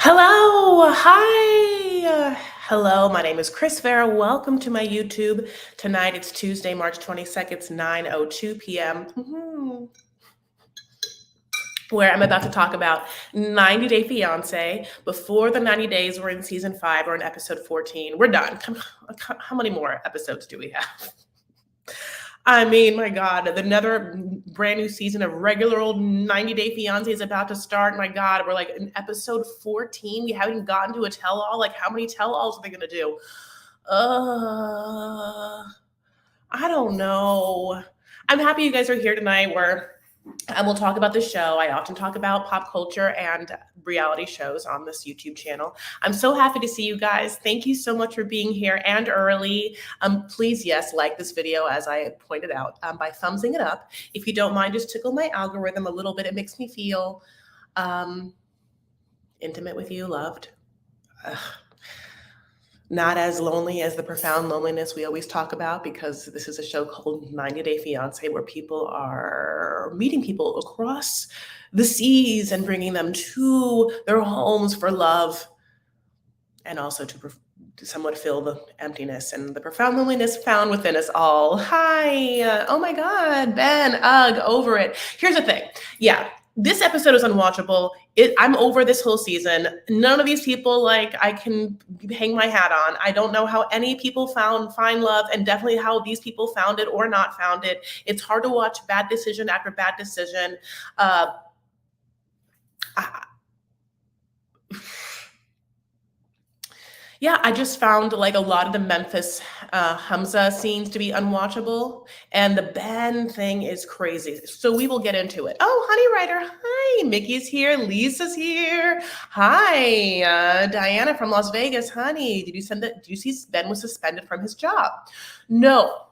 Hello, hi. Hello, my name is Chris Vera. Welcome to my YouTube. Tonight it's Tuesday, March 22nd. It's 9:02 p.m. Where I'm about to talk about 90 Day Fiancé. Before the 90 days, we're in season 5 or in episode 14. We're done. How many more episodes do we have? I mean, my God, another brand new season of regular old 90 Day Fiancé is about to start. My God, we're like in episode 14. We haven't gotten to a tell-all. Like, how many tell-alls are they going to do? I don't know. I'm happy you guys are here tonight and we'll talk about the show. I often talk about pop culture and reality shows on this YouTube channel. I'm so happy to see you guys. Thank you so much for being here and early. Please, yes, like this video as I pointed out by thumbsing it up. If you don't mind, just tickle my algorithm a little bit. It makes me feel intimate with you, loved. Not as lonely as the profound loneliness we always talk about, because this is a show called 90 Day Fiancé where people are meeting people across the seas and bringing them to their homes for love and also to somewhat fill the emptiness and the profound loneliness found within us all. Hi. Oh my God, Ben, ugh, over it. Here's the thing. Yeah. This episode is unwatchable. I'm over this whole season. None of these people, I can hang my hat on. I don't know how any people find love, and definitely how these people found it or not found it. It's hard to watch bad decision after bad decision. Yeah, I just found a lot of the Memphis Hamza scenes to be unwatchable, and the Ben thing is crazy. So we will get into it. Oh, Honey Rider, hi. Mickey's here. Lisa's here. Hi, Diana from Las Vegas. Honey, did you see Ben was suspended from his job? No.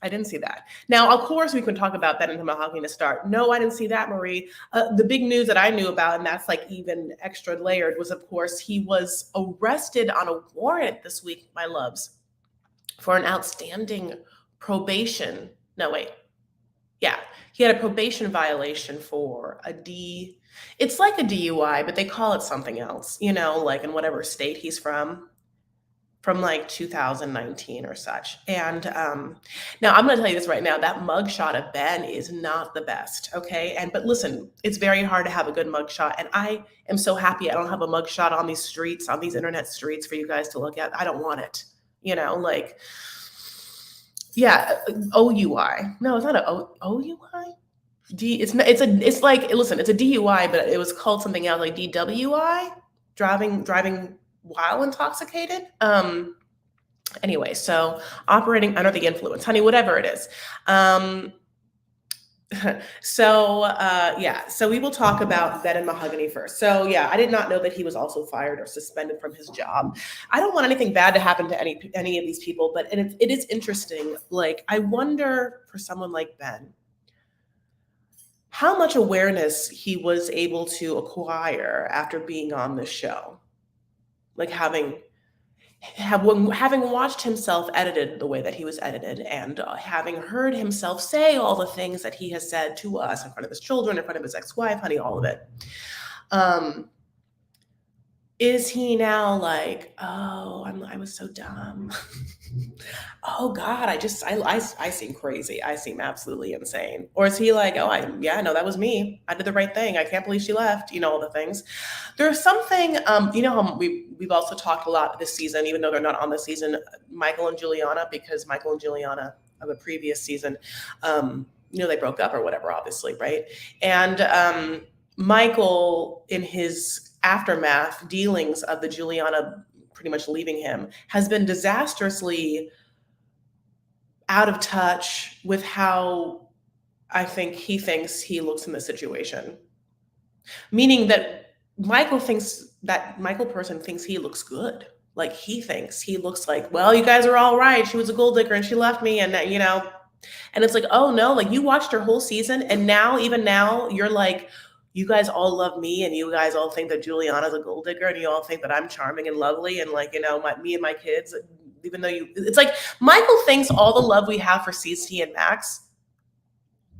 I didn't see that. Now, of course, we can talk about that in the Mahogany to start. No, I didn't see that, Marie. The big news that I knew about, and that's even extra layered, was, of course, he was arrested on a warrant this week, my loves, for an outstanding probation. No, wait. Yeah, he had a probation violation for it's like a DUI, but they call it something else, in whatever state he's from 2019 or such. And now I'm going to tell you this right now, that mugshot of Ben is not the best. Okay. But listen, it's very hard to have a good mugshot. And I am so happy I don't have a mugshot on these streets, on these internet streets for you guys to look at. I don't want it, yeah, OUI. No, it's not OUI. Listen, it's a DUI, but it was called something else, like DWI, driving while intoxicated. Anyway, so operating under the influence, honey, whatever it is. So we will talk about Ben and Mahogany first. So yeah, I did not know that he was also fired or suspended from his job. I don't want anything bad to happen to any of these people, but it is interesting. I wonder, for someone like Ben, how much awareness he was able to acquire after being on this show. Having watched himself edited the way that he was edited, and having heard himself say all the things that he has said to us in front of his children, in front of his ex-wife, honey, all of it. Is he now I was so dumb. Oh God, I seem crazy. I seem absolutely insane. Or is he no, that was me. I did the right thing. I can't believe she left. All the things. There's something, how we've also talked a lot this season, even though they're not on this season, Michael and Juliana, because Michael and Juliana of a previous season, they broke up or whatever, obviously, right? And Michael, in his aftermath dealings of the Juliana pretty much leaving him, has been disastrously out of touch with how I think he thinks he looks in this situation. Meaning that Michael person thinks he looks good. He thinks he looks like, well, you guys are all right. She was a gold digger and she left me. And and it's oh no, you watched her whole season. And even now you're you guys all love me, and you guys all think that Juliana's a gold digger, and you all think that I'm charming and lovely, and me and my kids, even though it's Michael thinks all the love we have for CC and Max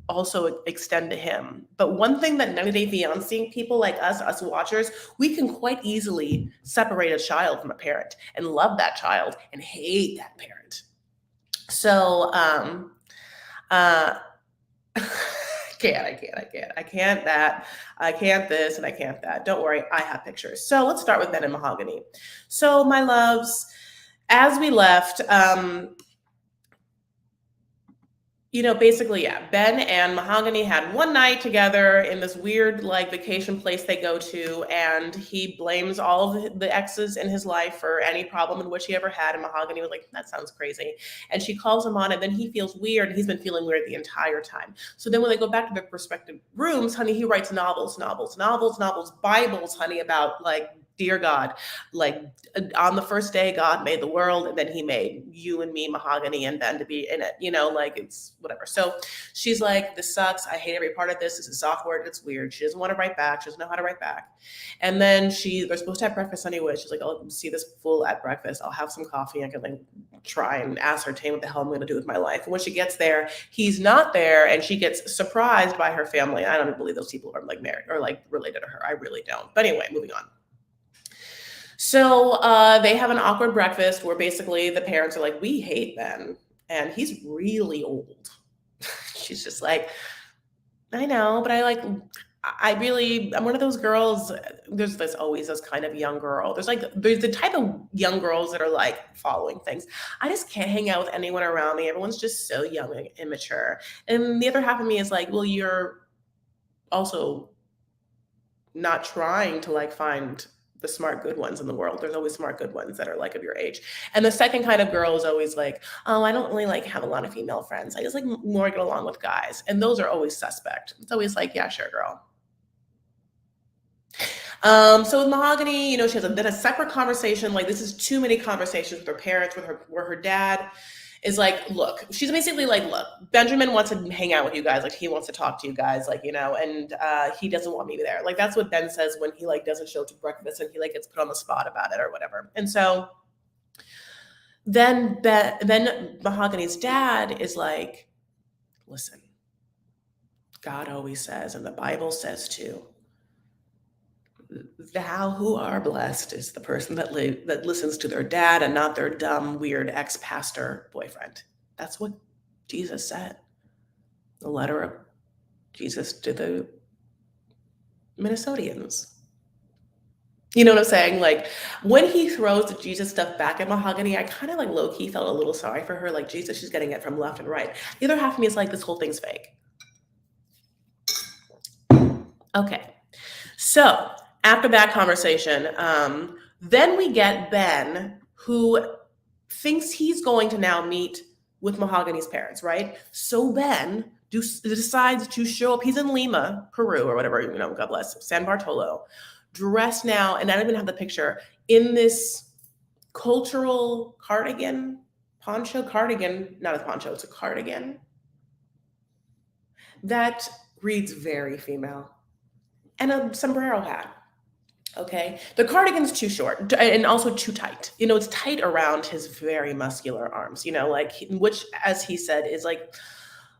also extend to him. But one thing that 90 Day Fiancé people like us watchers, we can quite easily separate a child from a parent and love that child and hate that parent. So, uh, I can't that, I can't this, and I can't that. Don't worry, I have pictures. So let's start with Ben and Mahogany. So, my loves, as we left, basically, yeah, Ben and Mahogany had one night together in this weird, like, vacation place they go to, and he blames all of the exes in his life for any problem in which he ever had. And Mahogany was like, that sounds crazy. And she calls him on, and then he feels weird, and he's been feeling weird the entire time. So then when they go back to their respective rooms, honey, he writes novels, Bibles, honey, about, like, dear God, like, on the first day God made the world, and then he made you and me, Mahogany, and Ben to be in it, like, it's whatever. So she's like, this sucks, I hate every part of this is awkward, it's weird. She doesn't want to write back, she doesn't know how to write back. And then they're supposed to have breakfast anyway. She's like, I'll see this fool at breakfast, I'll have some coffee, I can, like, try and ascertain what the hell I'm going to do with my life. And when she gets there, he's not there, and she gets surprised by her family. I don't even believe those people are, like, married or, like, related to her. I really don't. But anyway, moving on. So they have an awkward breakfast where basically the parents are like, we hate Ben, and he's really old. She's just like, I know, but I'm one of those girls. There's always this kind of young girl. There's the type of young girls that are like following things. I just can't hang out with anyone around me. Everyone's just so young and immature. And the other half of me is like, well, you're also not trying to, like, find the smart good ones in the world. There's always smart good ones that are, like, of your age. And the second kind of girl is always like, oh, I don't really, like, have a lot of female friends, I just, like, more get along with guys. And those are always suspect. It's always like, yeah, sure, girl. So with Mahogany, she has then a separate conversation. Like, this is too many conversations with her parents, where her dad is like, look, she's basically like, look, Benjamin wants to hang out with you guys. Like, he wants to talk to you guys, like, and he doesn't want me there. Like, that's what Ben says when he, like, doesn't show up to breakfast and he, like, gets put on the spot about it or whatever. And so then Mahogany's dad is like, listen, God always says, and the Bible says too, thou who are blessed is the person that listens to their dad and not their dumb, weird ex-pastor boyfriend. That's what Jesus said. The letter of Jesus to the Minnesotians. You know what I'm saying? Like, when he throws the Jesus stuff back at Mahogany, I kind of, like, low-key felt a little sorry for her. Like, Jesus, she's getting it from left and right. The other half of me is like, this whole thing's fake. Okay. So after that conversation, then we get Ben, who thinks he's going to now meet with Mahogany's parents, right? So Ben decides to show up. He's in Lima, Peru, or whatever, God bless, San Bartolo, dressed now, and I don't even have the picture, in this cultural poncho cardigan, not a poncho, it's a cardigan, that reads very female, and a sombrero hat. Okay. The cardigan's too short and also too tight. It's tight around his very muscular arms, like, which, as he said, is, like,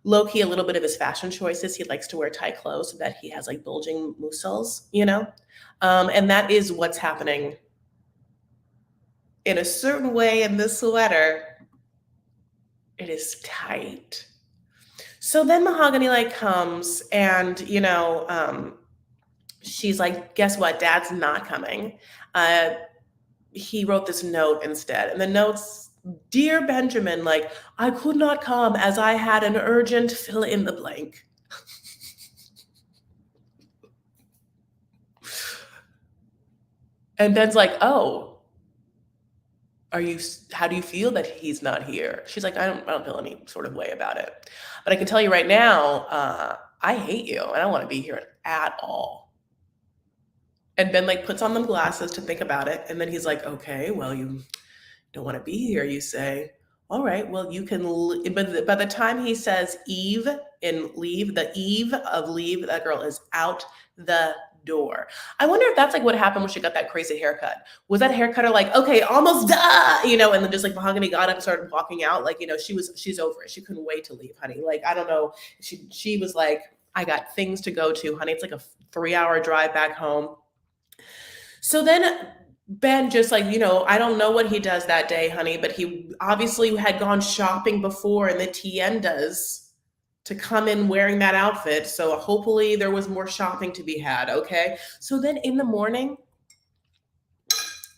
low key a little bit of his fashion choices. He likes to wear tight clothes so that he has, like, bulging muscles, and that is what's happening in a certain way in this sweater. It is tight. So then Mahogany, like, comes and, she's like, guess what? Dad's not coming. He wrote this note instead. And the note's, dear Benjamin, like, I could not come as I had an urgent fill in the blank. And Ben's like, oh, how do you feel that he's not here? She's like, I don't feel any sort of way about it. But I can tell you right now, I hate you. And I don't want to be here at all. And Ben, like, puts on them glasses to think about it. And then he's like, okay, well, you don't want to be here, you say. All right, well, you can, but by the time he says Eve in leave, the Eve of leave, that girl is out the door. I wonder if that's like what happened when she got that crazy haircut. Was that haircutter like, okay, almost done, and then just like Mahogany got up and started walking out, like, she's over it. She couldn't wait to leave, honey. Like, I don't know. She was like, I got things to go to, honey. It's like a 3-hour drive back home. So then Ben just like, I don't know what he does that day, honey, but he obviously had gone shopping before and the tiendas to come in wearing that outfit. So hopefully there was more shopping to be had. Okay. So then in the morning,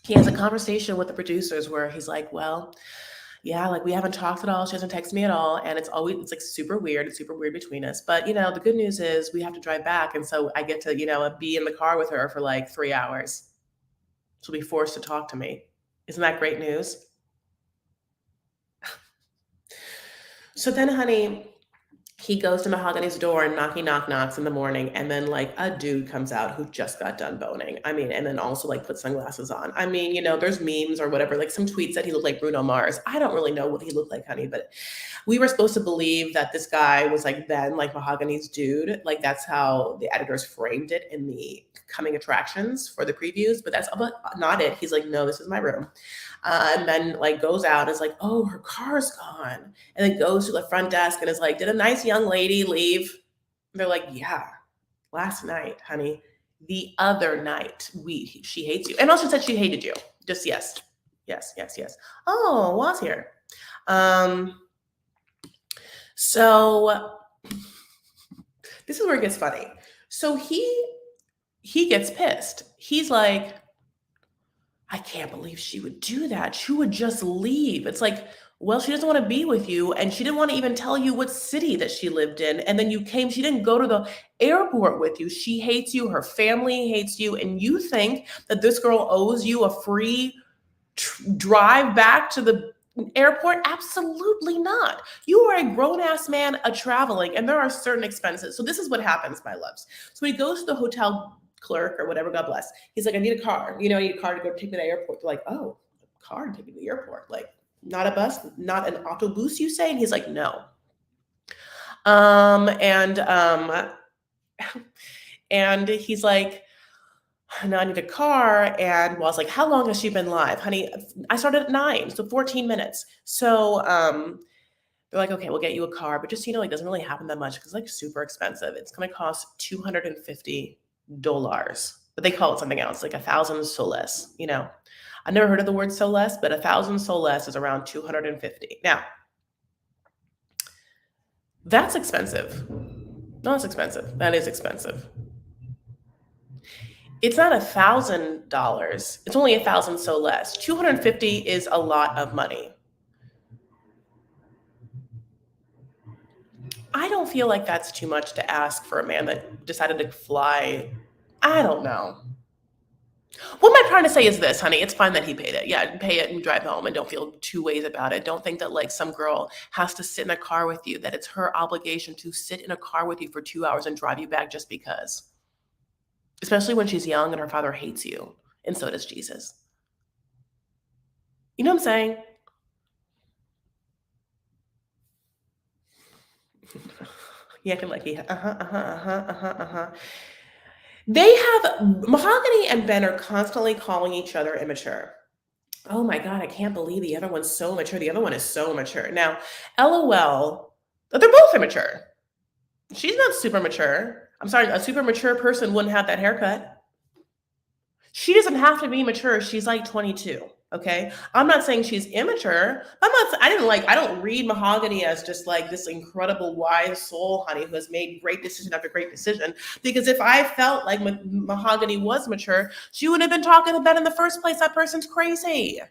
he has a conversation with the producers where he's like, well, yeah, like we haven't talked at all. She hasn't texted me at all. And it's like super weird. It's super weird between us. But, the good news is we have to drive back. And so I get to, be in the car with her for like 3 hours. She'll be forced to talk to me. Isn't that great news? So then, honey, he goes to Mahogany's door and knocks in the morning. And then, like, a dude comes out who just got done boning. I mean, and then also, like, put sunglasses on. I mean, there's memes or whatever, like some tweets that he looked like Bruno Mars. I don't really know what he looked like, honey, but we were supposed to believe that this guy was like Ben, like Mahogany's dude. Like, that's how the editors framed it in the coming attractions for the previews, but that's not it. He's like, no, this is my room. And then like goes out and is like, oh, her car's gone. And then goes to the front desk and is like, did a nice young lady leave? They're like, yeah, last night, honey. The other night, she hates you. And also said she hated you. Just yes. Yes. Oh, was here. So this is where it gets funny. So he gets pissed. He's like, I can't believe she would do that. She would just leave. It's like, well, she doesn't want to be with you. And she didn't want to even tell you what city that she lived in. And then she didn't go to the airport with you. She hates you. Her family hates you. And you think that this girl owes you a free drive back to the airport? Absolutely not. You are a grown-ass man traveling, and there are certain expenses. So this is what happens, my loves. So he goes to the hotel clerk or whatever, God bless. He's like, I need a car. I need a car to go take me to the airport. They're like, oh, a car to take me to the airport. Like, not a bus, not an autobus, you say? And he's like, no. And he's like, no, I need a car. And well, I was like, how long has she been live? Honey, I started at 9, so 14 minutes. So they're like, okay, we'll get you a car. But just, it doesn't really happen that much because it's like super expensive. It's going to cost $250. But they call it something else, like 1,000 soles. I never heard of the word soles, but 1,000 soles is around 250. Now, that's expensive. No, it's expensive. That is expensive. It's not $1,000. It's only 1,000 soles. 250 is a lot of money. I don't feel like that's too much to ask for a man that decided to fly. I don't know. What am I trying to say is this, honey. It's fine that he paid it. Yeah, pay it and drive home and don't feel two ways about it. Don't think that like some girl has to sit in a car with you, that it's her obligation to sit in a car with you for 2 hours and drive you back just because. Especially when she's young and her father hates you. And so does Jesus. You know what I'm saying? Yeah, acting like he, They have Mahogany and Ben are constantly calling each other immature. Oh my God, I can't believe the other one's so mature. The other one is so mature. Now, LOL, they're both immature. She's not super mature. I'm sorry, a super mature person wouldn't have that haircut. She doesn't have to be mature. She's like 22. Okay. I'm not saying she's immature. I don't read Mahogany as just like this incredible wise soul, honey, who has made great decision after great decision. Because if I felt like Mahogany was mature, she would have been talking to Ben in the first place. That person's crazy.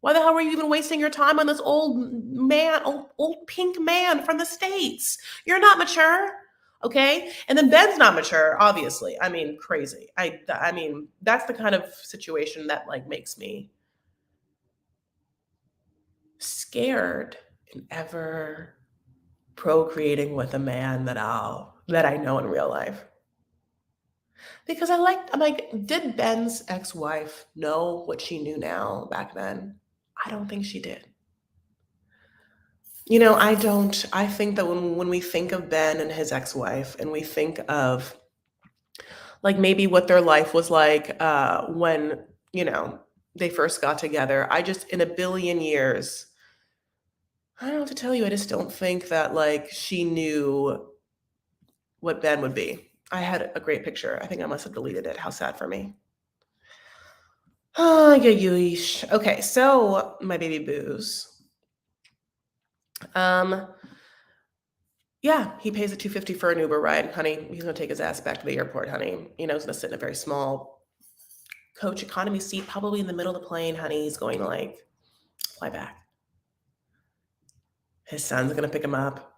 Why the hell were you even wasting your time on this old man, old pink man from the States? You're not mature. Okay. And then Ben's not mature, obviously. I mean, crazy. I mean, that's the kind of situation that like makes me scared in ever procreating with a man that I know in real life. Because I'm like, did Ben's ex-wife know what she knew now back then? I don't think she did. I don't. I think that when we think of Ben and his ex-wife and we think of like maybe what their life was like when, you know, they first got together. I just, in a billion years, I don't know what to tell you. I just don't think that like she knew what Ben would be. I had a great picture. I think I must have deleted it. How sad for me. Oh, yeah, yeesh. Okay, so my baby booze. Um, yeah, he pays a 250 for an Uber ride, honey. He's gonna take his ass back to the airport, honey. You know, he's gonna sit in a very small coach economy seat, probably in the middle of the plane, honey. He's going to like fly back. His son's gonna pick him up.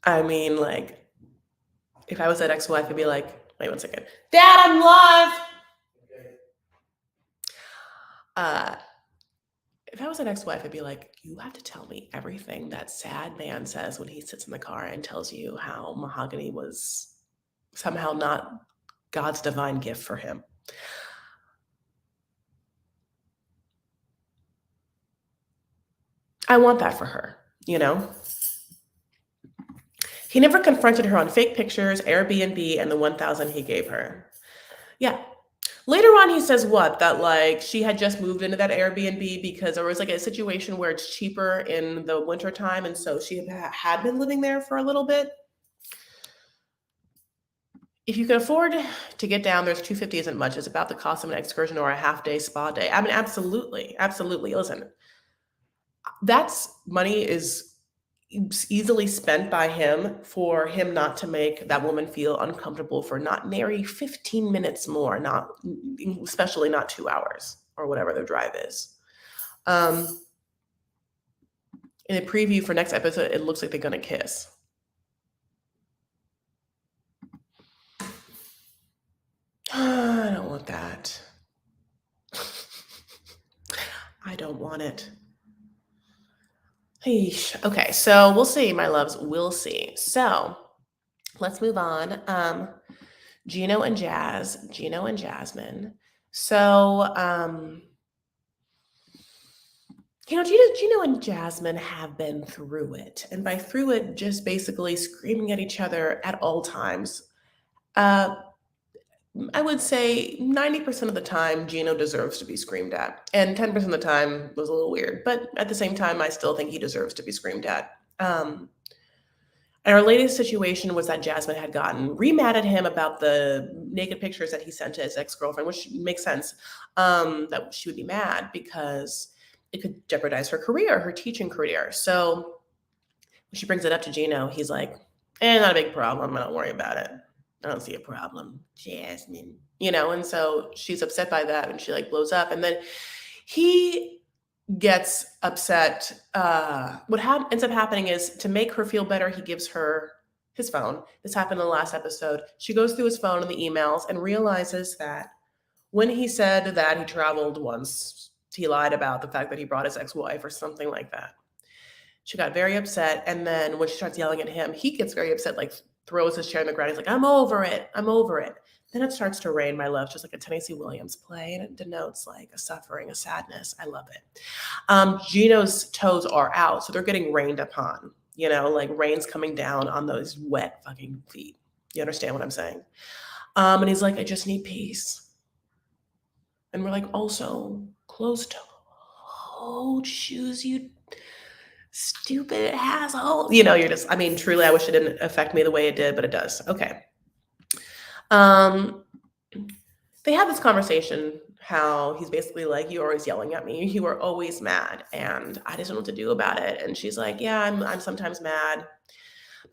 I mean, like, if I was that ex-wife, I'd be like, wait 1 second. Dad, I'm live. Uh, if I was an ex-wife, I'd be like, you have to tell me everything that sad man says when he sits in the car and tells you how mahogany was somehow not God's divine gift for him. I want that for her, you know? He never confronted her on fake pictures, Airbnb, and the 1,000 he gave her. Yeah. Later on, he says what? That like she had just moved into that Airbnb because there was like a situation where it's cheaper in the wintertime. And so she had been living there for a little bit. If you can afford to get down, there's 250 isn't much. It's about the cost of an excursion or a half day spa day. I mean, absolutely. Absolutely. Listen, that's money is easily spent by him for him not to make that woman feel uncomfortable for not nary 15 minutes more, not especially not 2 hours or whatever their drive is. In the preview for next episode, it looks like they're gonna kiss. I don't want that. I don't want it. Eesh. Okay, so we'll see, my loves. We'll see. So let's move on. Gino and Jasmine. So, Gino and Jasmine have been through it. And by through it, just basically screaming at each other at all times. Uh, I would say 90% of the time, Gino deserves to be screamed at. And 10% of the time was a little weird. But at the same time, I still think he deserves to be screamed at. And our latest situation was that Jasmine had gotten re-mad at him about the naked pictures that he sent to his ex-girlfriend, which makes sense, that she would be mad because it could jeopardize her career, her teaching career. So when she brings it up to Gino, he's like, not a big problem. I don't worry about it. I don't see a problem, Jasmine. And so she's upset by that and she like blows up. And then he gets upset. What ends up happening is to make her feel better, he gives her his phone. This happened in the last episode. She goes through his phone and the emails and realizes that when he said that he traveled once, he lied about the fact that he brought his ex-wife or something like that. She got very upset. And then when she starts yelling at him, he gets very upset, like throws his chair on the ground. He's like, I'm over it. I'm over it. Then it starts to rain, my love, just like a Tennessee Williams play. And it denotes like a suffering, a sadness. I love it. Gino's toes are out. So they're getting rained upon, like rain's coming down on those wet fucking feet. You understand what I'm saying? And he's like, I just need peace. And we're like, also, closed-toed shoes, you stupid asshole. You're just, I mean, truly, I wish it didn't affect me the way it did, but it does. Okay. They have this conversation how he's basically like, you're always yelling at me. You are always mad. And I just don't know what to do about it. And she's like, yeah, I'm sometimes mad.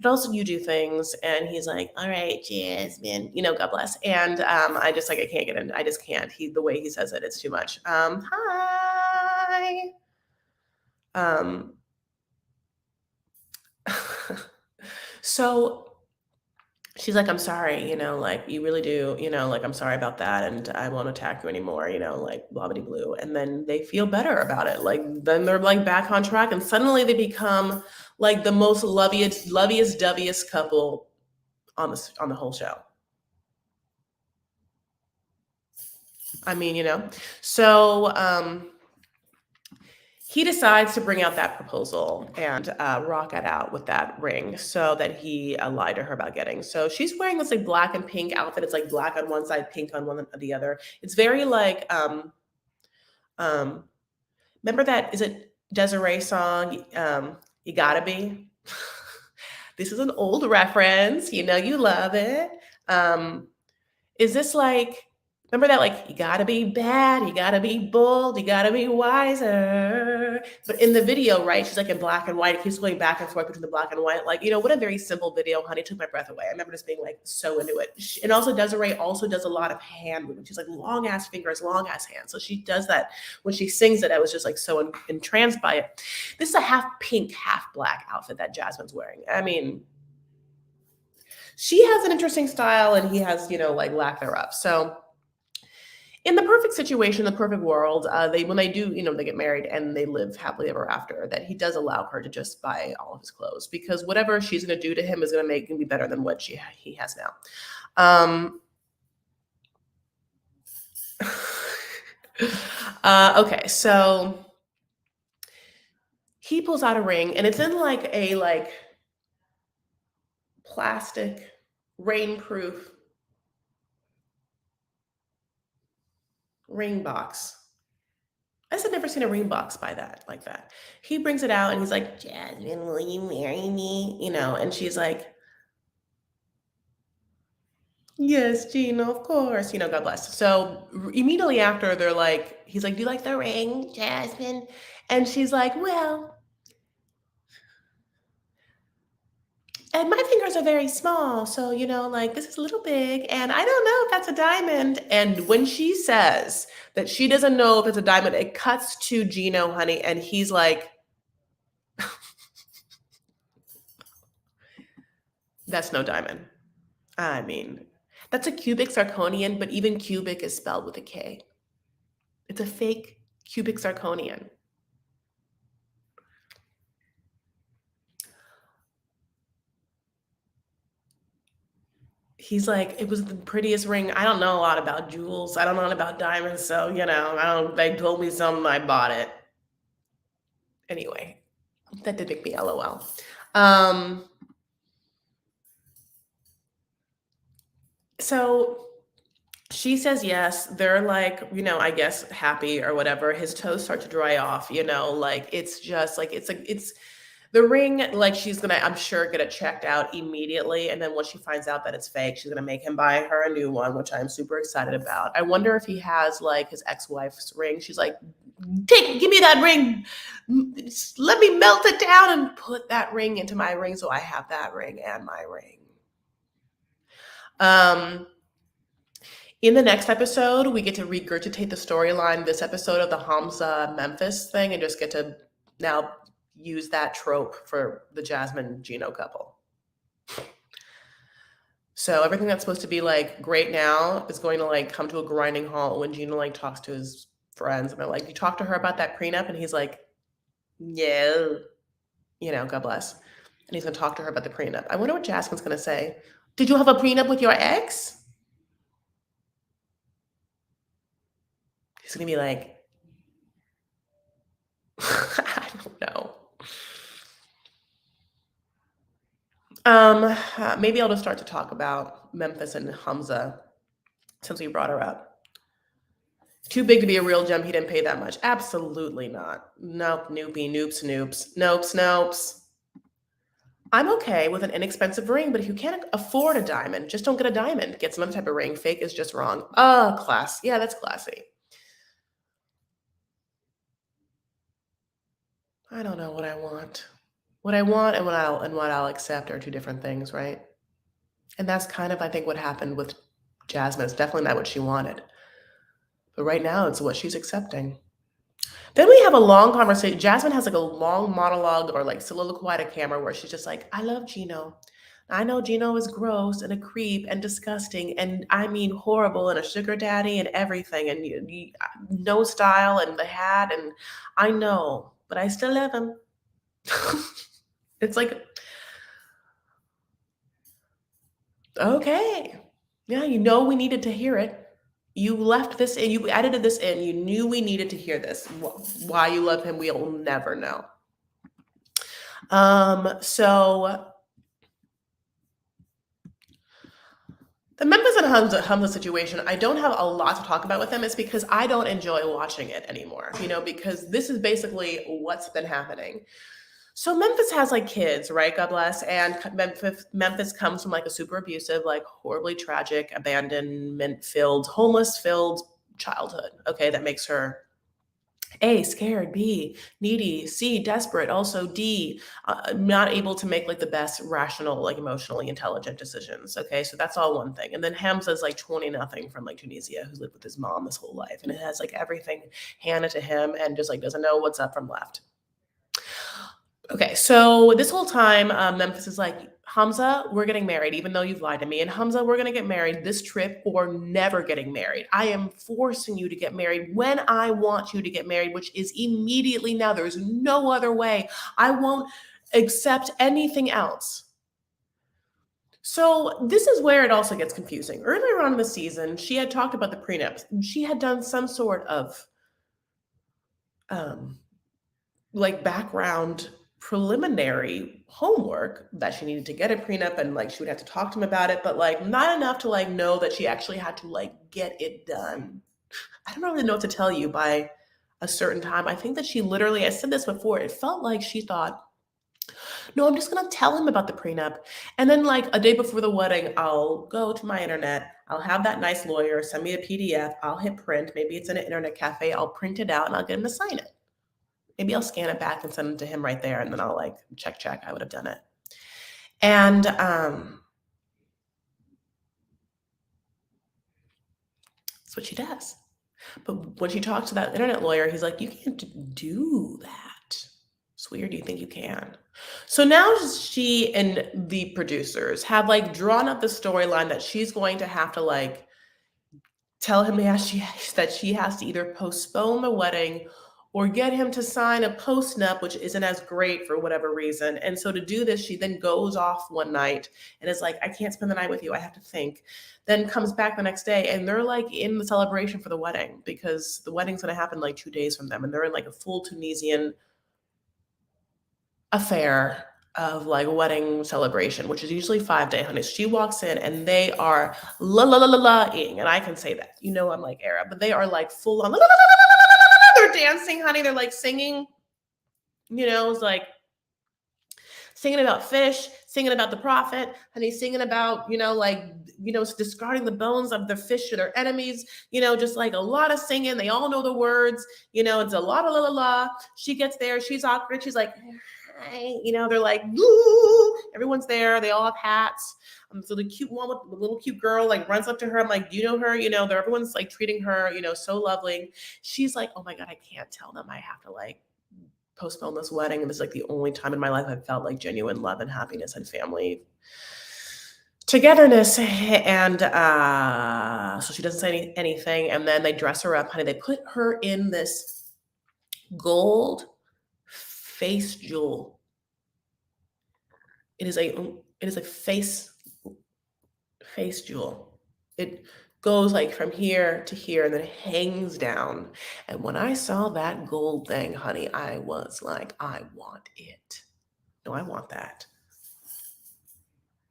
But also you do things. And he's like, all right, Jasmine, God bless. And I just like, I can't get in. I just can't. The way he says it, it's too much. Hi. So she's like, I'm sorry, like you really do, like I'm sorry about that and I won't attack you anymore, like blah blah blue. And then they feel better about it. Like then they're like back on track and suddenly they become like the most loveliest, doviest couple on the whole show. I mean, so he decides to bring out that proposal and rock it out with that ring so that he lied to her about getting. So she's wearing this like black and pink outfit. It's like black on one side, pink on one the other. It's very like um remember that, is it Desiree song, You Gotta Be? This is an old reference. You know you love it. Um is this like, remember that, like, you gotta be bad, you gotta be bold, you gotta be wiser. But in the video, right, she's like in black and white. It keeps going back and forth between the black and white. Like, what a very simple video, honey. It took my breath away. I remember just being like so into it. And also Desiree also does a lot of hand movement. She's like long ass fingers, long ass hands. So she does that when she sings it. I was just like so entranced by it. This is a half pink, half black outfit that Jasmine's wearing. I mean, she has an interesting style and he has, like lack thereof. So in the perfect situation, the perfect world, they when they do, they get married and they live happily ever after, that he does allow her to just buy all of his clothes because whatever she's going to do to him is going to make him be better than what he has now. Okay, so he pulls out a ring and it's in like a plastic rainproof ring box. I said never seen a ring box by that like that. He brings it out and he's like, Jasmine, will you marry me? And she's like, yes, Gino, of course. God bless. So immediately after, he's like, do you like the ring, Jasmine? And she's like, well, and my fingers are very small. So, like this is a little big. And I don't know if that's a diamond. And when she says that she doesn't know if it's a diamond, it cuts to Gino, honey. And he's like, that's no diamond. I mean, that's a cubic zirconian, but even cubic is spelled with a K. It's a fake cubic zirconian. He's like, it was the prettiest ring. I don't know a lot about jewels. I don't know about diamonds. So, they told me something, I bought it. Anyway, that did make me LOL. So she says yes. They're like, I guess happy or whatever. His toes start to dry off, like it's just like it's the ring, like she's gonna, I'm sure, get it checked out immediately. And then once she finds out that it's fake, she's gonna make him buy her a new one, which I'm super excited about. I wonder if he has like his ex-wife's ring. She's like, give me that ring. Let me melt it down and put that ring into my ring so I have that ring and my ring. In the next episode, we get to regurgitate the storyline this episode of the Hamza Memphis thing and just get to now use that trope for the Jasmine Gino couple. So everything that's supposed to be like great now is going to like come to a grinding halt when Gino like talks to his friends and they're like, you talked to her about that prenup? And he's like, yeah, God bless. And he's going to talk to her about the prenup. I wonder what Jasmine's going to say. Did you have a prenup with your ex? He's going to be like, I don't know. Maybe I'll just start to talk about Memphis and Hamza since we brought her up. Too big to be a real gem. He didn't pay that much. Absolutely not. Nope. Noopy. Noops. I'm okay with an inexpensive ring, but if you can't afford a diamond, just don't get a diamond. Get some other type of ring. Fake is just wrong. Class. Yeah, that's classy. I don't know what I want. What I want and what I'll accept are two different things, right? And that's kind of, I think, what happened with Jasmine. It's definitely not what she wanted. But right now, it's what she's accepting. Then we have a long conversation. Jasmine has like a long monologue or like soliloquy to camera where she's just like, I love Gino. I know Gino is gross and a creep and disgusting and I mean horrible and a sugar daddy and everything and no style and the hat and I know, but I still love him. It's like, okay. Yeah, we needed to hear it. You left this in, you edited this in, you knew we needed to hear this. Why you love him, we'll never know. So the Memphis and Hamza situation, I don't have a lot to talk about with them. It's because I don't enjoy watching it anymore, because this is basically what's been happening. So Memphis has like kids, right? God bless. And Memphis comes from like a super abusive, like horribly tragic, abandonment filled, homeless filled childhood. Okay. That makes her A, scared, B, needy, C, desperate, also D, not able to make like the best rational, like emotionally intelligent decisions. Okay, so that's all one thing. And then Hamza's like 20 nothing from like Tunisia who's lived with his mom this whole life and it has like everything handed to him and just like doesn't know what's up from left. Okay, so this whole time, Memphis is like, Hamza, we're getting married, even though you've lied to me. And Hamza, we're gonna get married this trip or never getting married. I am forcing you to get married when I want you to get married, which is immediately now. There's no other way. I won't accept anything else. So this is where it also ggets confusing. Earlier on in the season, she had talked about the prenups. She had done some sort of um, like background preliminary homework that she needed to get a prenup and like she would have to talk to him about it, but like not enough to like know that she actually had to like get it done. I don't really know what to tell you by a certain time. I think that she literally, I said this before, it felt like she thought, no, I'm just gonna tell him about the prenup. And then like a day before the wedding, I'll go to my internet, I'll have that nice lawyer send me a PDF, I'll hit print, maybe it's in an internet cafe, I'll print it out and I'll get him to sign it. Maybe I'll scan it back and send it to him right there, and then I'll like check. I would have done it. And that's what she does. But when she talks to that internet lawyer, he's like, "You can't do that." It's weird. Do you think you can? So now she and the producers have like drawn up the storyline that she's going to have to like tell him that she has to either postpone the wedding or get him to sign a postnup, which isn't as great for whatever reason. And so to do this, she then goes off one night and is like, I can't spend the night with you. I have to think. Then comes back the next day and they're like in the celebration for the wedding because the wedding's going to happen like 2 days from them. And they're in like a full Tunisian affair of like wedding celebration, which is usually 5 day, honey. She walks in and they are la la la la la-ing, and I can say that. I'm like Arab, but they are like full on la la la la la la. They're dancing, honey. They're like singing. It's like singing about fish, singing about the prophet, honey, singing about discarding the bones of the fish to their enemies. Just like a lot of singing. They all know the words. It's a la la la la la. She gets there. She's awkward. She's like, hi. They're like, woo. Everyone's there. They all have hats. So the cute one with the little cute girl like runs up to her. I'm like, do you know her? Everyone's like treating her, so lovely. She's like, oh my God, I can't tell them. I have to like postpone this wedding. And this is like the only time in my life I've felt like genuine love and happiness and family togetherness. And so she doesn't say anything. And then they dress her up, honey. They put her in this gold face jewel. It is a face jewel. It goes like from here to here and then hangs down. And when I saw that gold thing, honey, I was like, I want it. No, I want that.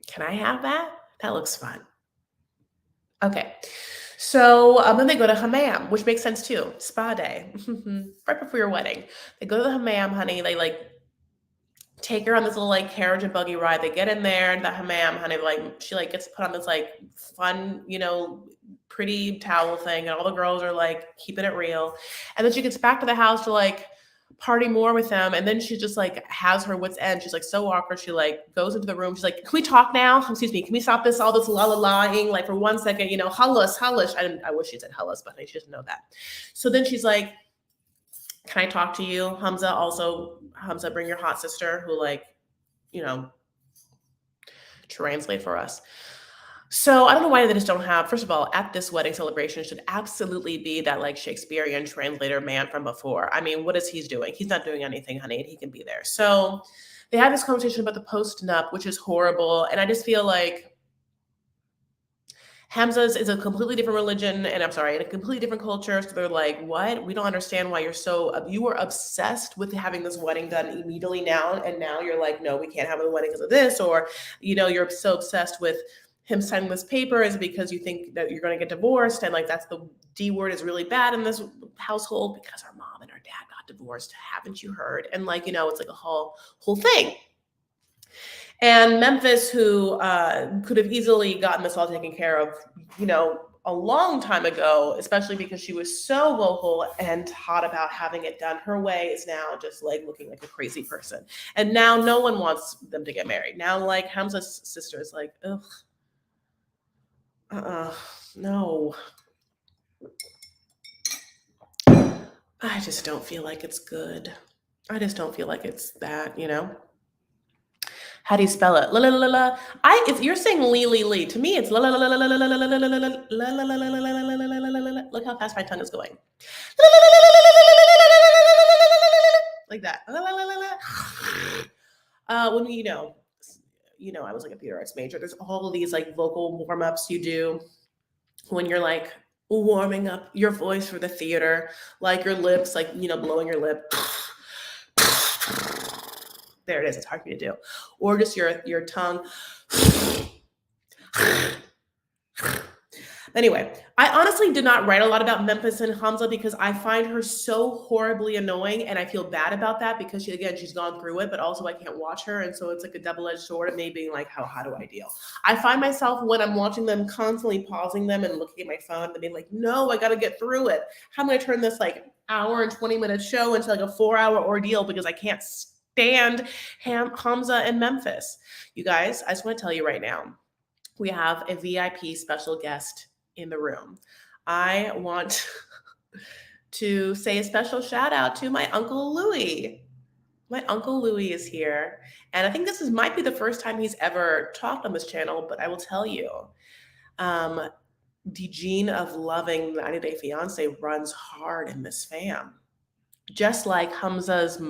Can I have that? That looks fun. Okay. So then they go to hammam, which makes sense too. Spa day, right before your wedding. They go to the hammam, honey. They like take her on this little like carriage and buggy ride. They get in there in the hammam, honey. Like she like gets put on this like fun, pretty towel thing, and all the girls are like keeping it real. And then she gets back to the house to like party more with them. And then she just like has her wits end. She's like so awkward. She like goes into the room. She's like, can we talk now? Excuse me. Can we stop all this la la la-ing like for 1 second, hullus. I wish she said hullus, but she doesn't know that. So then she's like, can I talk to you? Hamza, bring your hot sister who like, translate for us. So I don't know why they just don't have, first of all, at this wedding celebration should absolutely be that like Shakespearean translator man from before. I mean, what is he doing? He's not doing anything, honey, and he can be there. So they have this conversation about the post-nup, which is horrible. And I just feel like Hamza's is a completely different religion, and I'm sorry, in a completely different culture. So they're like, "What? We don't understand why you're so you were obsessed with having this wedding done immediately now, and now you're like, no, we can't have a wedding because of this, or you're so obsessed with him signing this paper is because you think that you're going to get divorced, and like that's the D word is really bad in this household because our mom and our dad got divorced. Haven't you heard?" And like it's like a whole thing. And Memphis, who could have easily gotten this all taken care of, a long time ago, especially because she was so vocal and hot about having it done her way, is now just like looking like a crazy person. And now no one wants them to get married. Now, like Hamza's sister is like, ugh, no. I just don't feel like it's good. I just don't feel like it's that. How do you spell it? La la la la. If you're saying Lee Lee Lee, to me it's la la la la la la la la la la la la la la la la la. Look how fast my tongue is going. Like that. When I was like a theater arts major. There's all of these like vocal warm ups you do when you're like warming up your voice for the theater, like your lips, like blowing your lip. There it is. It's hard for me to do, or just your tongue. Anyway, I honestly did not write a lot about Memphis and Hamza because I find her so horribly annoying, and I feel bad about that because she's gone through it, but also I can't watch her, and so it's like a double-edged sword of me being like, how do I deal? I find myself when I'm watching them constantly pausing them and looking at my phone and being like, no, I got to get through it. How am I going to turn this like hour and 20-minute show into like a 4-hour ordeal because I can't stand Hamza and Memphis? You guys, I just want to tell you right now, we have a VIP special guest in the room. I want to say a special shout out to my Uncle Louie. My Uncle Louie is here. And I think this might be the first time he's ever talked on this channel, but I will tell you, the gene of loving 90 Day Fiancé runs hard in this fam. Just like Hamza's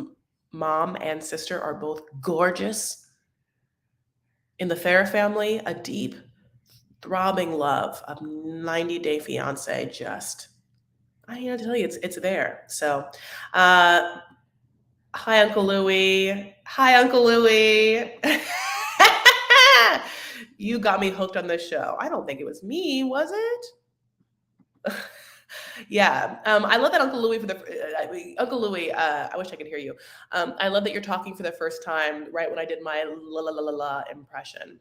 mom and sister are both gorgeous. In the Farrah family, a deep, throbbing love of 90 Day Fiancé. I gotta tell you, it's there. So, hi, Uncle Louie. Hi, Uncle Louie. You got me hooked on this show. I don't think it was me, was it? Yeah. I love that Uncle Louie Uncle Louie, I wish I could hear you. I love that you're talking for the first time right when I did my la la la la la impression.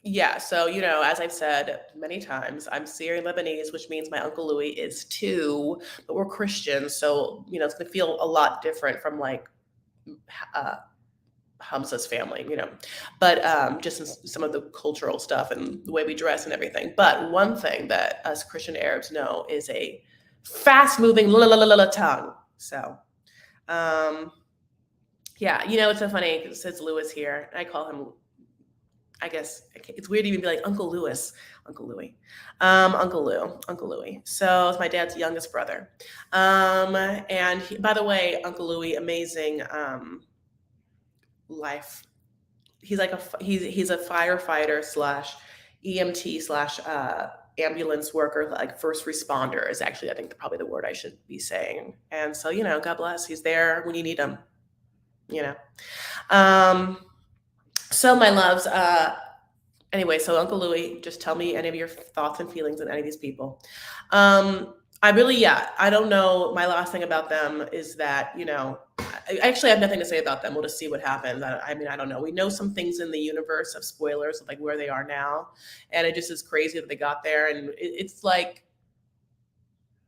Yeah, so as I've said many times, I'm Syrian Lebanese, which means my Uncle Louis is too, but we're Christians, so it's gonna feel a lot different from like uh, Hamza's family. But just in some of the cultural stuff and the way we dress and everything. But one thing that us Christian Arabs know is a fast-moving la la la la la tongue. So, yeah, it's so funny since Lou is here, I call him. I guess it's weird to even be like Uncle Louis, Uncle Louis, Uncle Louis. So it's my dad's youngest brother. And by the way, Uncle Louis, amazing life. He's like he's a firefighter slash EMT slash ambulance worker, like first responder is actually I think probably the word I should be saying. And so God bless. He's there when you need him. So my loves, anyway, so Uncle Louie, just tell me any of your thoughts and feelings on any of these people. I don't know. My last thing about them is that, I actually have nothing to say about them. We'll just see what happens. I mean, I don't know. We know some things in the universe of spoilers, of like where they are now. And it just is crazy that they got there. And it's like,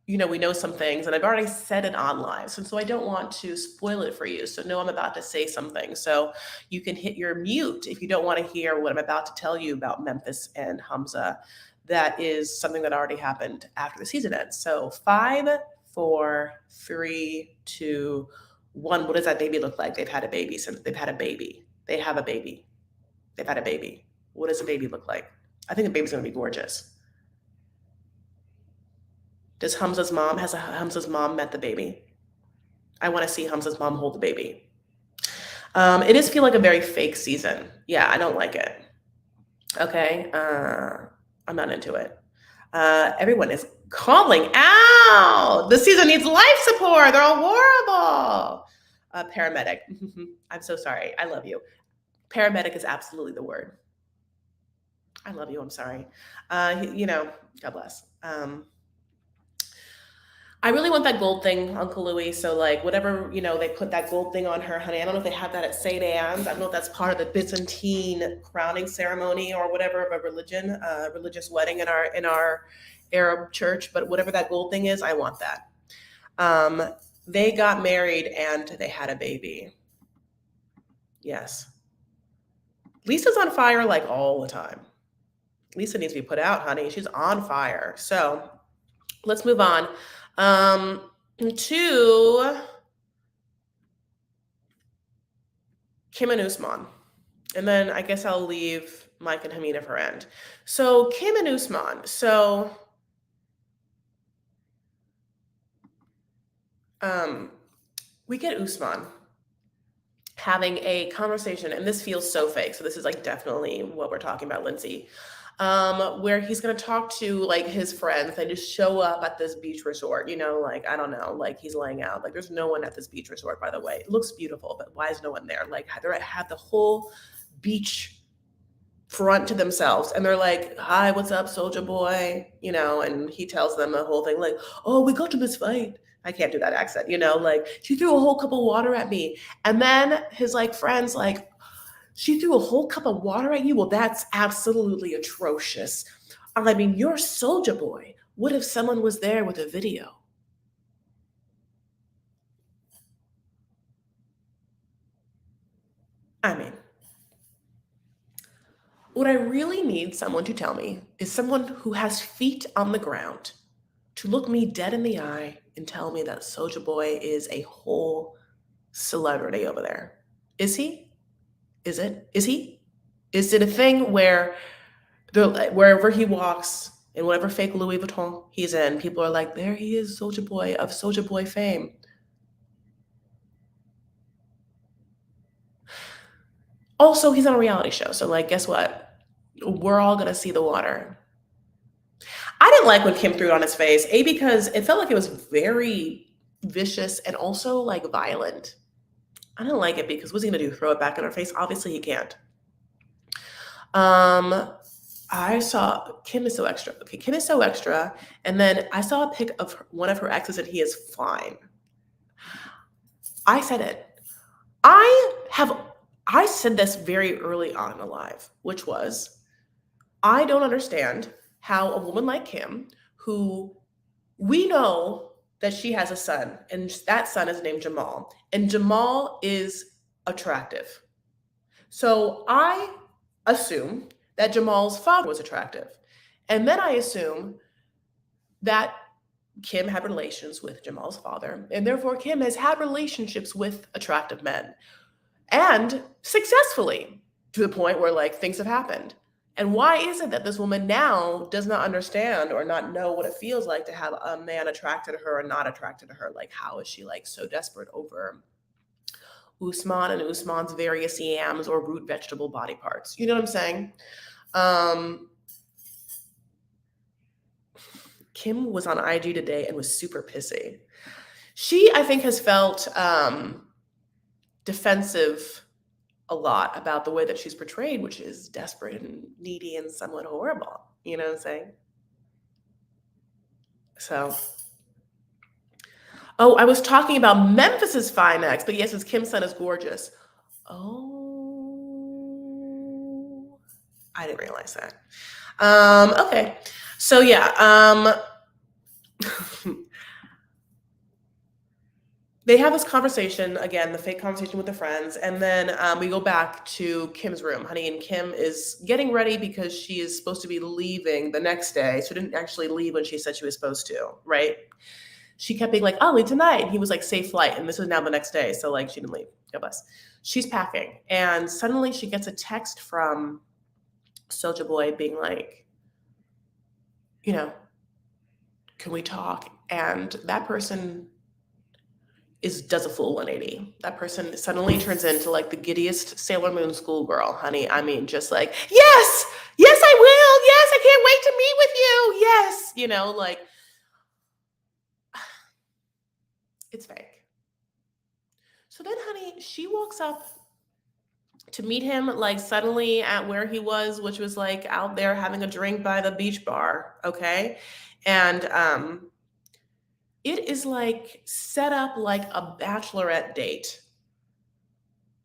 we know some things, and I've already said it on live. So I don't want to spoil it for you. So no, I'm about to say something. So you can hit your mute if you don't want to hear what I'm about to tell you about Memphis and Hamza. That is something that already happened after the season ends. So 5, 4, 3, 2, 1. What does that baby look like? They've had a baby since they've had a baby. They have a baby. They've had a baby. What does a baby look like? I think the baby's going to be gorgeous. Has Hamza's mom met the baby? I want to see Hamza's mom hold the baby. It does feel like a very fake season. Yeah, I don't like it. Okay, I'm not into it. Everyone is calling out. The season needs life support. They're all horrible. Paramedic. I'm so sorry. I love you. Paramedic is absolutely the word. I love you. I'm sorry. God bless. I really want that gold thing, Uncle Louis. So like whatever, they put that gold thing on her, honey. I don't know if they have that at St. Anne's. I don't know if that's part of the Byzantine crowning ceremony or whatever of a religious wedding in our Arab church. But whatever that gold thing is, I want that. Um, they got married and they had a baby. Yes. Lisa's on fire like all the time. Lisa needs to be put out, honey. She's on fire. So let's move on. To Kim and Usman. And then I guess I'll leave Mike and Hamina for end. So Kim and Usman. So we get Usman having a conversation, and this feels so fake. So this is like definitely what we're talking about, Lindsay. Where he's gonna talk to like his friends. They just show up at this beach resort, like I don't know, like he's laying out. Like there's no one at this beach resort, by the way. It looks beautiful, but why is no one there? Like they have the whole beach front to themselves, and they're like, "Hi, what's up, soldier boy?" And he tells them the whole thing, like, "Oh, we got to this fight." I can't do that accent, like she threw a whole cup of water at me, and then his like friends like, she threw a whole cup of water at you? Well, that's absolutely atrocious. I mean, you're soldier boy. What if someone was there with a video? I mean, what I really need someone to tell me is someone who has feet on the ground to look me dead in the eye and tell me that Soldier Boy is a whole celebrity over there. Is he? Is it? Is he? Is it a thing where wherever he walks, in whatever fake Louis Vuitton he's in, people are like, there he is, Soldier Boy of Soldier Boy fame. Also, he's on a reality show, so like, guess what? We're all gonna see the water. I didn't like when Kim threw it on his face, because it felt like it was very vicious and also like violent. I didn't like it because what's he gonna do? Throw it back in her face? Obviously, he can't. I saw Kim is so extra. Okay, Kim is so extra, and then I saw a pic of one of her exes, and he is fine. I said it. I said this very early on in the live, which was, I don't understand how a woman like Kim, who we know that she has a son, and that son is named Jamal, and Jamal is attractive. So I assume that Jamal's father was attractive. And then I assume that Kim had relations with Jamal's father, and therefore Kim has had relationships with attractive men, and successfully, to the point where like things have happened. And why is it that this woman now does not understand or not know what it feels like to have a man attracted to her or not attracted to her? Like, how is she like so desperate over Usman and Usman's various yams or root vegetable body parts? You know what I'm saying? Kim was on IG today and was super pissy. She, I think, has felt defensive a lot about the way that she's portrayed, which is desperate and needy and somewhat horrible. You know what I'm saying? So, oh, I was talking about Memphis's fine ex, but yes, his Kim's son is gorgeous. Oh, I didn't realize that. Okay. So yeah, they have this conversation again, the fake conversation with the friends, and then we go back to Kim's room, honey, and Kim is getting ready because she is supposed to be leaving the next day. She didn't actually leave when she said she was supposed to, right? She kept being like, "I'll leave tonight." And he was like, "Safe flight," and this is now the next day, so like she didn't leave. God bless. She's packing, and suddenly she gets a text from Soulja Boy being like, can we talk? And that person does a full 180. That person suddenly turns into like the giddiest Sailor Moon schoolgirl, honey. I mean, just like, yes, I will. Yes, I can't wait to meet with you. Yes. Like, it's fake. So then, honey, she walks up to meet him, like, suddenly at where he was, which was like out there having a drink by the beach bar. Okay. And it is like set up like a bachelorette date.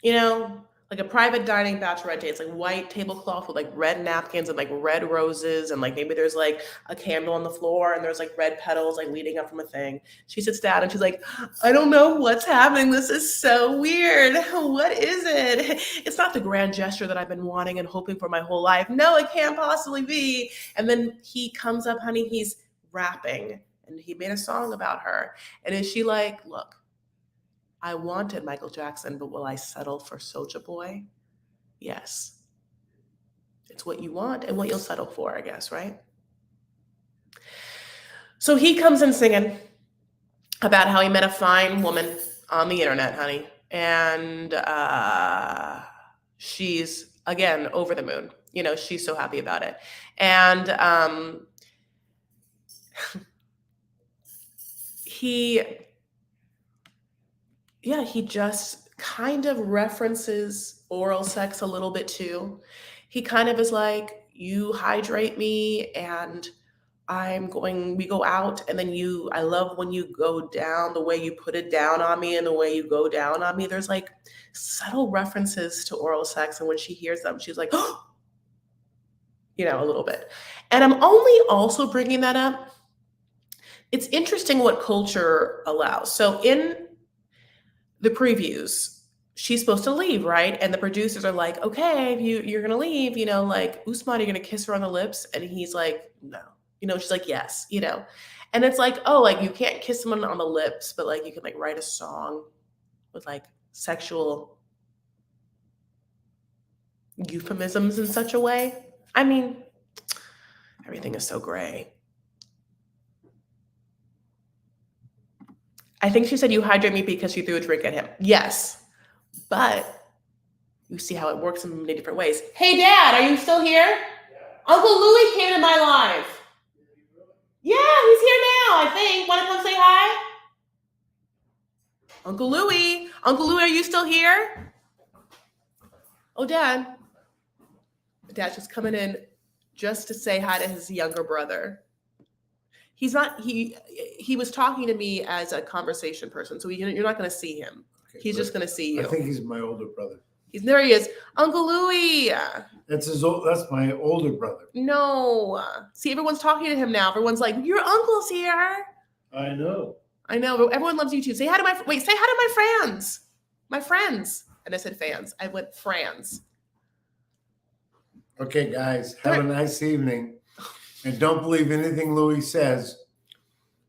You know, like a private dining bachelorette date. It's like white tablecloth with like red napkins and like red roses, and like maybe there's like a candle on the floor and there's like red petals like leading up from a thing. She sits down and she's like, I don't know what's happening. This is so weird. What is it? It's not the grand gesture that I've been wanting and hoping for my whole life. No, it can't possibly be. And then he comes up, honey, he's rapping and he made a song about her. And is she like, look, I wanted Michael Jackson, but will I settle for Soulja Boy? Yes. It's what you want and what you'll settle for, I guess, right? So he comes in singing about how he met a fine woman on the internet, honey. And she's, again, over the moon. She's so happy about it. And he just kind of references oral sex a little bit too. He kind of is like, you hydrate me and we go out, and then I love when you go down, the way you put it down on me and the way you go down on me. There's like subtle references to oral sex. And when she hears them, she's like, oh, a little bit. And I'm only also bringing that up. It's interesting what culture allows. So in the previews, she's supposed to leave, right? And the producers are like, okay, you're gonna leave, like, Usman, you're gonna kiss her on the lips. And he's like, no. She's like, yes, And it's like, oh, like, you can't kiss someone on the lips, but like you can like write a song with like sexual euphemisms in such a way. I mean, everything is so gray. I think she said, you hydrate me because she threw a drink at him. Yes. But you see how it works in many different ways. Hey, Dad, are you still here? Yeah. Uncle Louie came to my live. Yeah, he's here now, I think. Want to come say hi? Uncle Louie, are you still here? Oh, Dad. Dad's just coming in just to say hi to his younger brother. He's not, he was talking to me as a conversation person, so you're not going to see him. Okay, he's just going to see you. I think he's my older brother. There he is. Uncle Louie. That's my older brother. No. See, everyone's talking to him now. Everyone's like, your uncle's here. I know. But everyone loves you too. Say hi to my friends. My friends. And I said fans. I went friends. Okay, guys. Have a nice evening. And don't believe anything Louis says.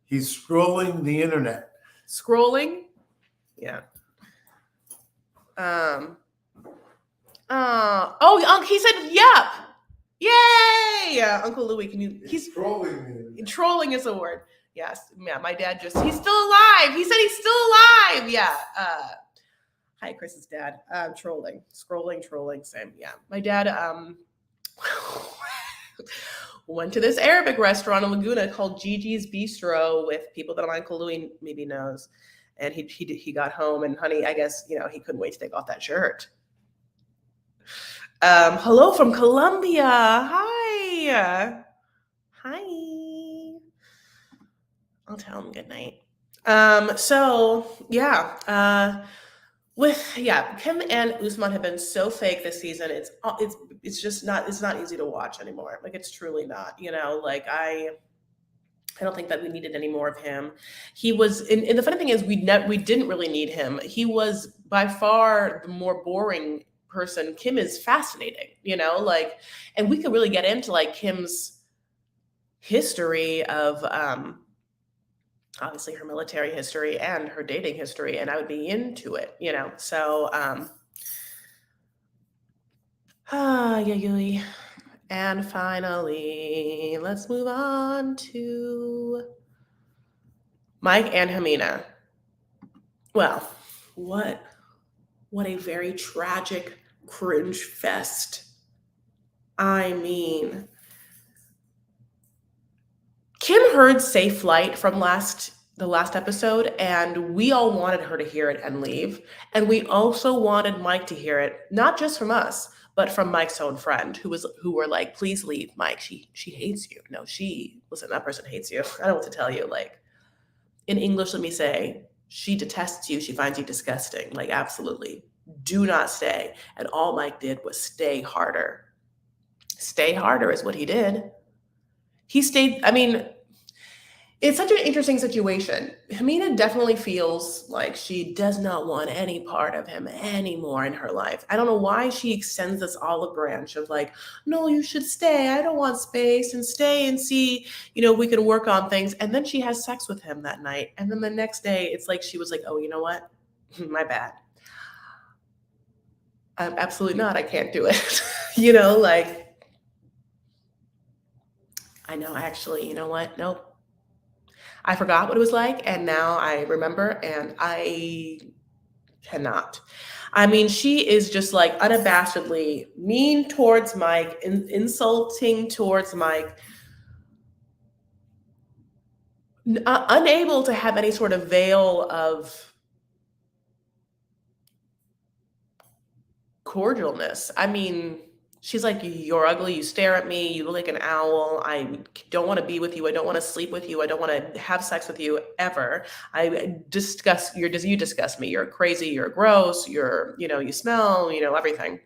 He's scrolling the internet. Scrolling? Yeah. He said, "Yep, yay!" Uncle Louie, He's trolling me. Trolling is a word. Yes, yeah. My dad he's still alive. He said he's still alive. Yeah. Hi, Chris's dad. Trolling, scrolling, same. Yeah. My dad went to this Arabic restaurant in Laguna called Gigi's Bistro with people that my Uncle Louie maybe knows. And he got home, and honey, I guess, he couldn't wait to take off that shirt. Hello from Colombia. Hi. I'll tell him good night. Kim and Usman have been so fake this season. It's just not easy to watch anymore. Like, it's truly not, like I don't think that we needed any more of him. He was, and the funny thing is, we didn't really need him. He was by far the more boring person. Kim is fascinating, and we could really get into like Kim's history of, obviously her military history and her dating history, and I would be into it, So, yeah. And finally, let's move on to Mike and Hamina. Well, what a very tragic cringe fest I mean, Kim heard "Safe Flight" from the last episode, and we all wanted her to hear it and leave. And we also wanted Mike to hear it, not just from us, but from Mike's own friend, who were like, "Please leave, Mike. She hates you. No, she listen. That person hates you. I don't know what to tell you. Like in English, let me say, she detests you. She finds you disgusting. Like absolutely. Do not stay." And all Mike did was stay harder. Stay harder is what he did. He stayed. I mean, it's such an interesting situation. Hamina definitely feels like she does not want any part of him anymore in her life. I don't know why she extends this olive branch of like, no, you should stay. I don't want space and stay and see, we can work on things. And then she has sex with him that night. And then the next day, it's like she was like, oh, you know what? My bad. Absolutely not. I can't do it. Like, I know actually, you know what? Nope. I forgot what it was like, and now I remember, and I cannot. I mean, she is just like unabashedly mean towards Mike, insulting towards Mike, unable to have any sort of veil of cordialness. I mean, she's like, "You're ugly. You stare at me. You look like an owl. I don't want to be with you. I don't want to sleep with you. I don't want to have sex with you ever. You disgust me. You're crazy. You're gross. You smell. Everything."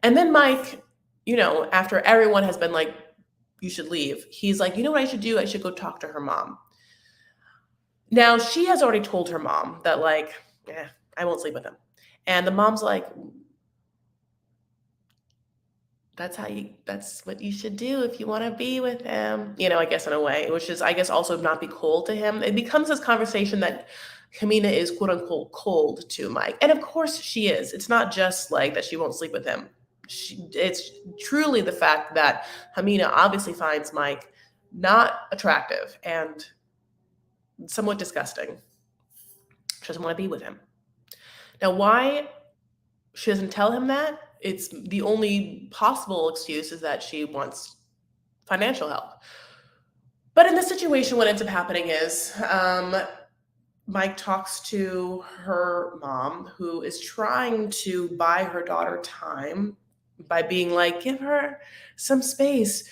And then Mike, after everyone has been like, "You should leave," he's like, "You know what I should do? I should go talk to her mom." Now she has already told her mom that like, I won't sleep with him, and the mom's like, that's what you should do if you want to be with him, I guess in a way, which is, I guess, also not be cold to him. It becomes this conversation that Kamina is quote unquote cold to Mike. And of course she is. It's not just like that she won't sleep with him. It's truly the fact that Hamina obviously finds Mike not attractive and somewhat disgusting. She doesn't want to be with him. Now, why she doesn't tell him that? It's the only possible excuse is that she wants financial help. But in this situation, what ends up happening is Mike talks to her mom, who is trying to buy her daughter time by being like, give her some space.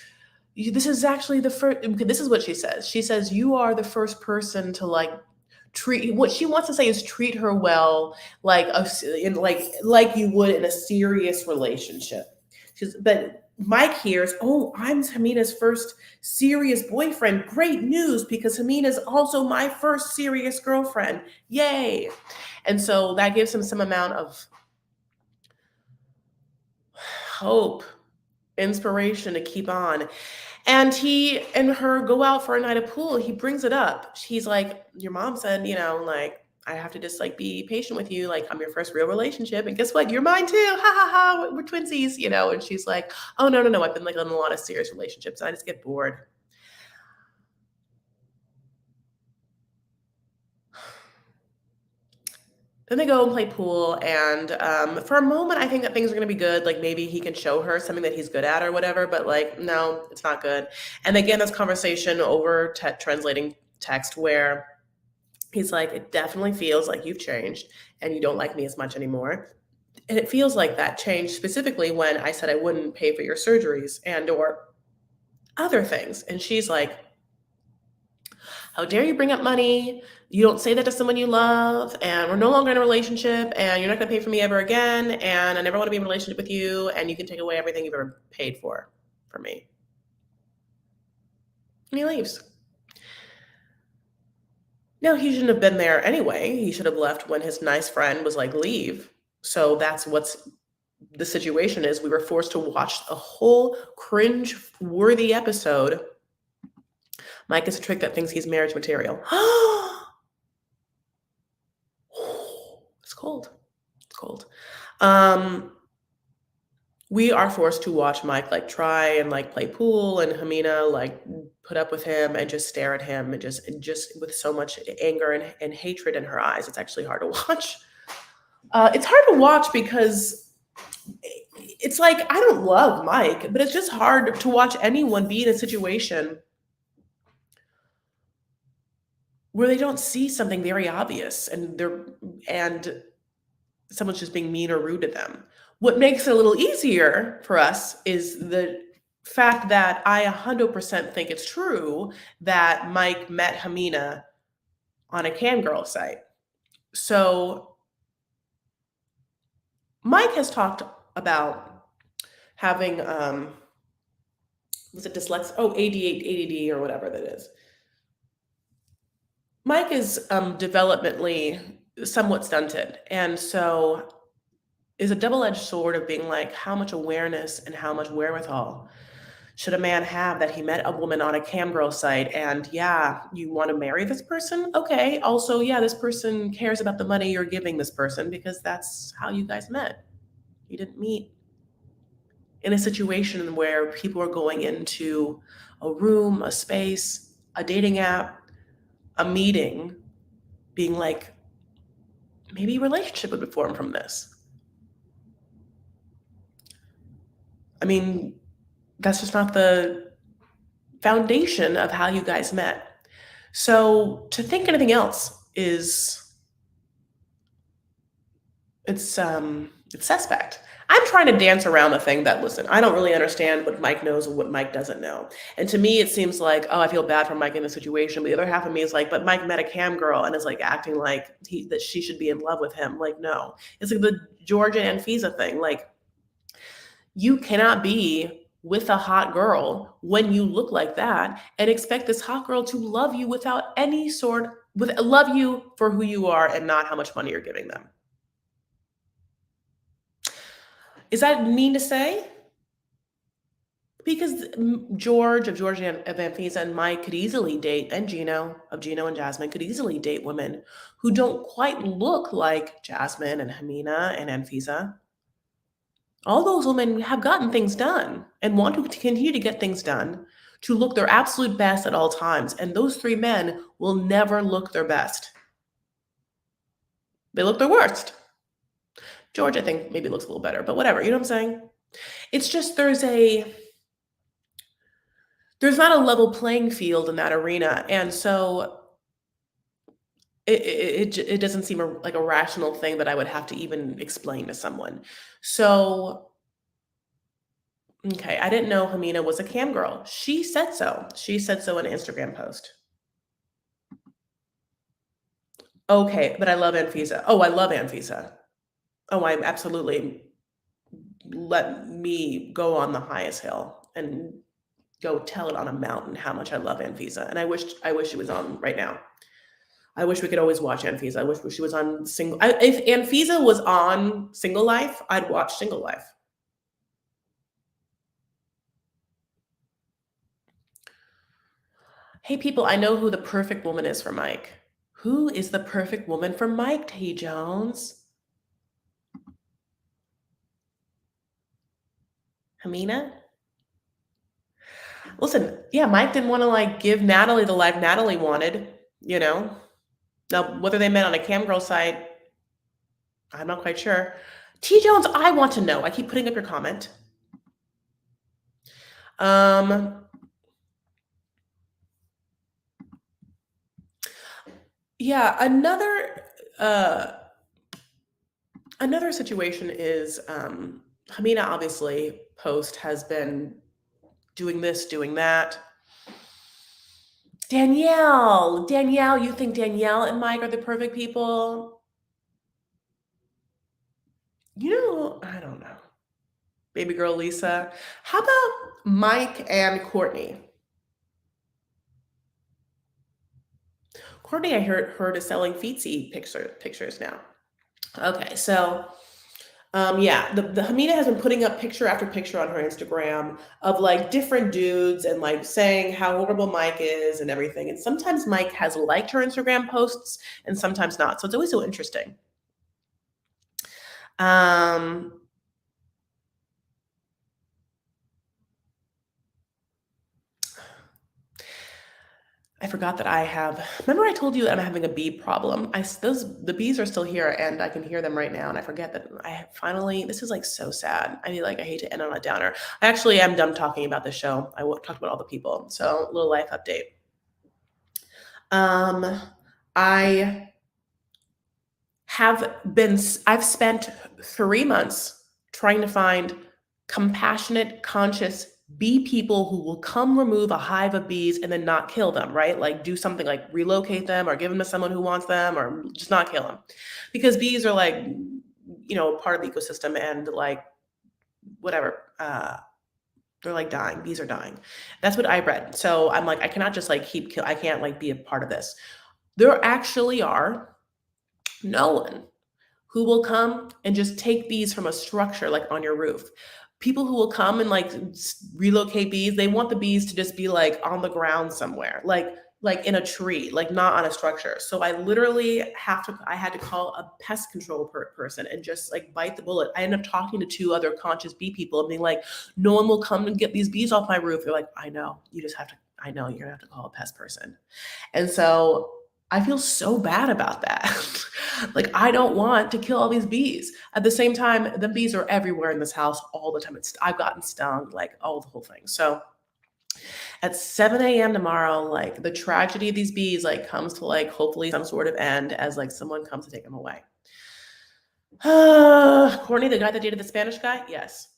This is actually the first, this is what she says. She says, you are the first person to like treat, what she wants to say is treat her well, like like you would in a serious relationship. But Mike hears, oh, I'm Hamina's first serious boyfriend. Great news, because Hamina's also my first serious girlfriend. Yay. And so that gives him some amount of hope, inspiration to keep on. And he and her go out for a night of pool. He brings it up. He's like, your mom said, like, I have to just like be patient with you. Like, I'm your first real relationship. And guess what? You're mine too. Ha ha ha. We're twinsies, And she's like, oh, no, no, no. I've been like in a lot of serious relationships. And I just get bored. Then they go and play pool, and for a moment, I think that things are going to be good. Like maybe he can show her something that he's good at or whatever. But like, no, it's not good. And they get in this conversation over translating text where he's like, it definitely feels like you've changed and you don't like me as much anymore. And it feels like that changed specifically when I said I wouldn't pay for your surgeries and or other things. And she's like, how dare you bring up money? You don't say that to someone you love, and we're no longer in a relationship, and you're not going to pay for me ever again, and I never want to be in a relationship with you, and you can take away everything you've ever paid for me. And he leaves. No, he shouldn't have been there anyway. He should have left when his nice friend was like, leave. So that's what's the situation is. We were forced to watch a whole cringe-worthy episode. Mike is a trick that thinks he's marriage material. It's cold. It's cold. We are forced to watch Mike like try and like play pool, and Hamina like put up with him and just stare at him and just with so much anger and hatred in her eyes. It's actually hard to watch. It's hard to watch because it's like I don't love Mike, but it's just hard to watch anyone be in a situation where they don't see something very obvious and someone's just being mean or rude to them. What makes it a little easier for us is the fact that I 100% think it's true that Mike met Hamina on a cam girl site. So Mike has talked about having was it dyslexia? Oh, ADD or whatever that is. Mike is developmentally somewhat stunted, and so is a double-edged sword of being like, how much awareness and how much wherewithal should a man have that he met a woman on a cam girl site and yeah, you want to marry this person? Okay. Also, yeah, this person cares about the money you're giving this person because that's how you guys met. You didn't meet in a situation where people are going into a room, a space, a dating app, a meeting, being like, maybe a relationship would be formed from this. I mean, that's just not the foundation of how you guys met. So to think anything else is it's suspect. I'm trying to dance around the thing that listen, I don't really understand what Mike knows and what Mike doesn't know. And to me it seems like, oh, I feel bad for Mike in this situation. But the other half of me is like, but Mike met a cam girl and is like acting like that she should be in love with him. Like, no. It's like the Georgia and Fiza thing. Like, you cannot be with a hot girl when you look like that and expect this hot girl to love you without any sort with love you for who you are and not how much money you're giving them. Is that mean to say? Because George of Georgia and of Anfisa and Mike could easily date, and Gino of Gino and Jasmine could easily date women who don't quite look like Jasmine and Hamina and Anfisa. All those women have gotten things done and want to continue to get things done to look their absolute best at all times. And those three men will never look their best. They look their worst. George, I think, maybe looks a little better, but whatever. You know what I'm saying? It's just there's not a level playing field in that arena. And so it doesn't seem like a rational thing that I would have to even explain to someone. So okay, I didn't know Hamina was a cam girl. She said so. She said so in an Instagram post. Okay, but I love Anfisa. Oh, I love Anfisa. Oh, I absolutely let me go on the highest hill and go tell it on a mountain how much I love Anfisa. And I wish it was on right now. I wish we could always watch Anfisa. I wish she was on single. If Anfisa was on Single Life, I'd watch Single Life. Hey, people, I know who the perfect woman is for Mike. Who is the perfect woman for Mike T. Jones? Hamina? Listen, yeah, Mike didn't want to like give Natalie the life Natalie wanted, you know. Now, whether they met on a cam girl site, I'm not quite sure. T. Jones, I want to know. I keep putting up your comment. Yeah, another situation is Hamina obviously post has been doing this, doing that. Danielle, you think Danielle and Mike are the perfect people? You know, I don't know. Baby girl Lisa. How about Mike and Courtney? Courtney, I heard is selling feetsy pictures now. Okay, so yeah, the Hamida has been putting up picture after picture on her Instagram of like different dudes and like saying how horrible Mike is and everything. And sometimes Mike has liked her Instagram posts and sometimes not. So it's always so interesting. Um, I forgot that I have. Remember, I told you that I'm having a bee problem. The bees are still here, and I can hear them right now. And I forget that I finally. This is like so sad. I mean, like I hate to end on a downer. I actually am done talking about the show. Talked about all the people. So, little life update. Um, I I've spent 3 months trying to find compassionate, conscious bee people who will come remove a hive of bees and then not kill them, right? Like do something like relocate them or give them to someone who wants them or just not kill them. Because bees are like, part of the ecosystem and like whatever. They're like dying. Bees are dying. That's what I read. So I'm like, I cannot just like I can't like be a part of this. There actually are no one who will come and just take bees from a structure like on your roof. People who will come and like relocate bees, they want the bees to just be like on the ground somewhere, like in a tree, like not on a structure. So I had to call a pest control person and just like bite the bullet. I ended up talking to two other conscious bee people and being like, no one will come and get these bees off my roof. They're like, I know, I know you're gonna have to call a pest person. And so I feel so bad about that. Like, I don't want to kill all these bees. At the same time, the bees are everywhere in this house all the time. I've gotten stung, like, all the whole thing. So at 7 a.m. tomorrow, like, the tragedy of these bees, like, comes to, like, hopefully some sort of end as, like, someone comes to take them away. Courtney, the guy that dated the Spanish guy? Yes.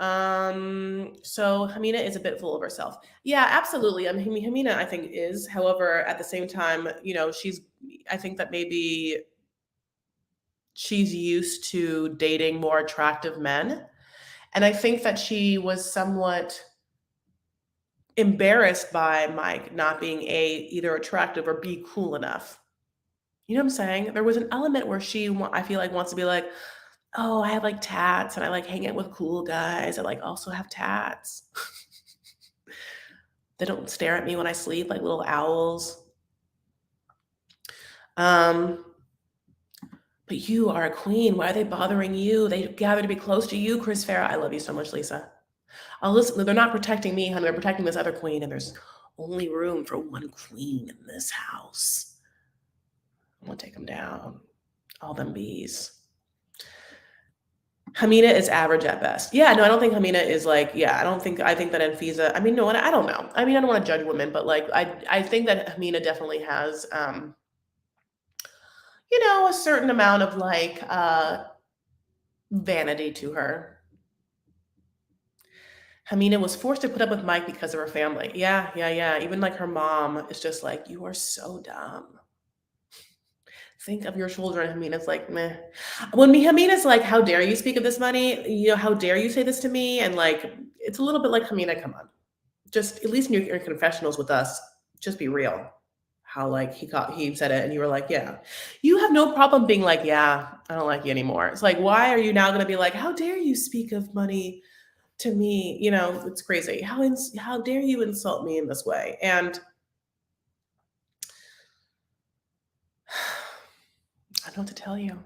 So Hamina is a bit full of herself. Yeah, absolutely. I mean, Hamina, I think is, however, at the same time, I think that maybe she's used to dating more attractive men. And I think that she was somewhat embarrassed by Mike not being either attractive or B, cool enough. You know what I'm saying? There was an element where I feel like wants to be like, oh, I have like tats and I like hang out with cool guys that like also have tats. They don't stare at me when I sleep like little owls. Um, but you are a queen. Why are they bothering you? They gather to be close to you, Chris Farah. I love you so much, Lisa. Oh, listen, they're not protecting me, honey. They're protecting this other queen, and there's only room for one queen in this house. I'm gonna take them down. All them bees. Hamina is average at best. Yeah, no, I don't think Hamina is like, yeah, I think that Anfisa, I mean, no, I don't know. I mean, I don't want to judge women, but like, I think that Hamina definitely has, a certain amount of like, vanity to her. Hamina was forced to put up with Mike because of her family. Yeah, yeah, yeah. Even like her mom is just like, you are so dumb. Think of your children. Hamina's like, meh. When Hamina's like, how dare you speak of this money? How dare you say this to me? And like, it's a little bit like, Hamina, come on. Just at least in your confessionals with us, just be real. How like he said it and you were like, yeah. You have no problem being like, yeah, I don't like you anymore. It's like, why are you now going to be like, how dare you speak of money to me? It's crazy. How dare you insult me in this way? And I don't know what to tell you.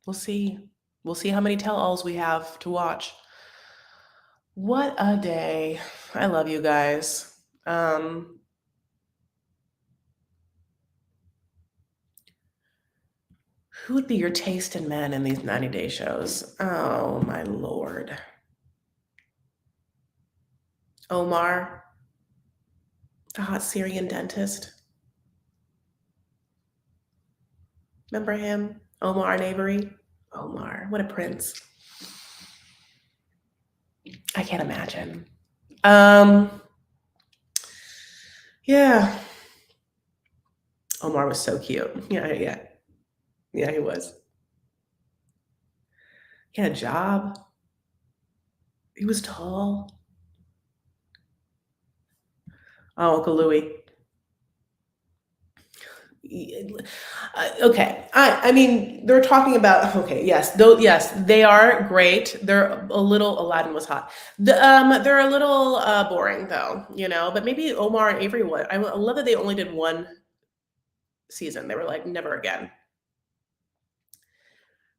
We'll see. We'll see how many tell-alls we have to watch. What a day. I love you guys. Who would be your taste in men in these 90-day shows? Oh, my Lord. Omar, the hot Syrian dentist. Remember him? Omar and Avery? Omar, what a prince. I can't imagine. Yeah. Omar was so cute. Yeah, yeah. Yeah, he was. He had a job. He was tall. Oh, Uncle Louie. Okay. I mean, they're talking about, okay, yes, though, yes, they are great. They're a little, Aladdin was hot. They're a little boring though, but maybe Omar and Avery would. I love that they only did one season. They were like, never again.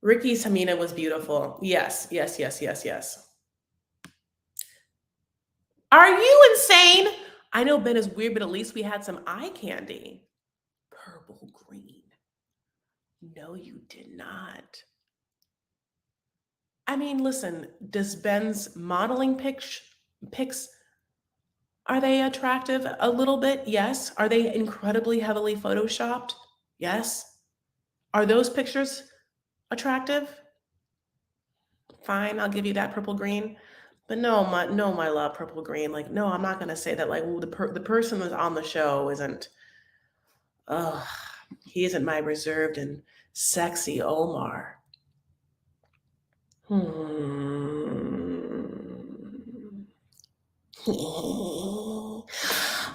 Ricky's Hamina was beautiful. Yes, yes, yes, yes, yes. Are you insane? I know Ben is weird, but at least we had some eye candy. Purple green. No, you did not. I mean, listen, does Ben's modeling pics are they attractive a little bit? Yes. Are they incredibly heavily photoshopped? Yes. Are those pictures attractive? Fine, I'll give you that purple green. But no, my love, purple green. Like, no, I'm not gonna say that. Like, well, the person that's on the show isn't. Ugh, he isn't my reserved and sexy Omar.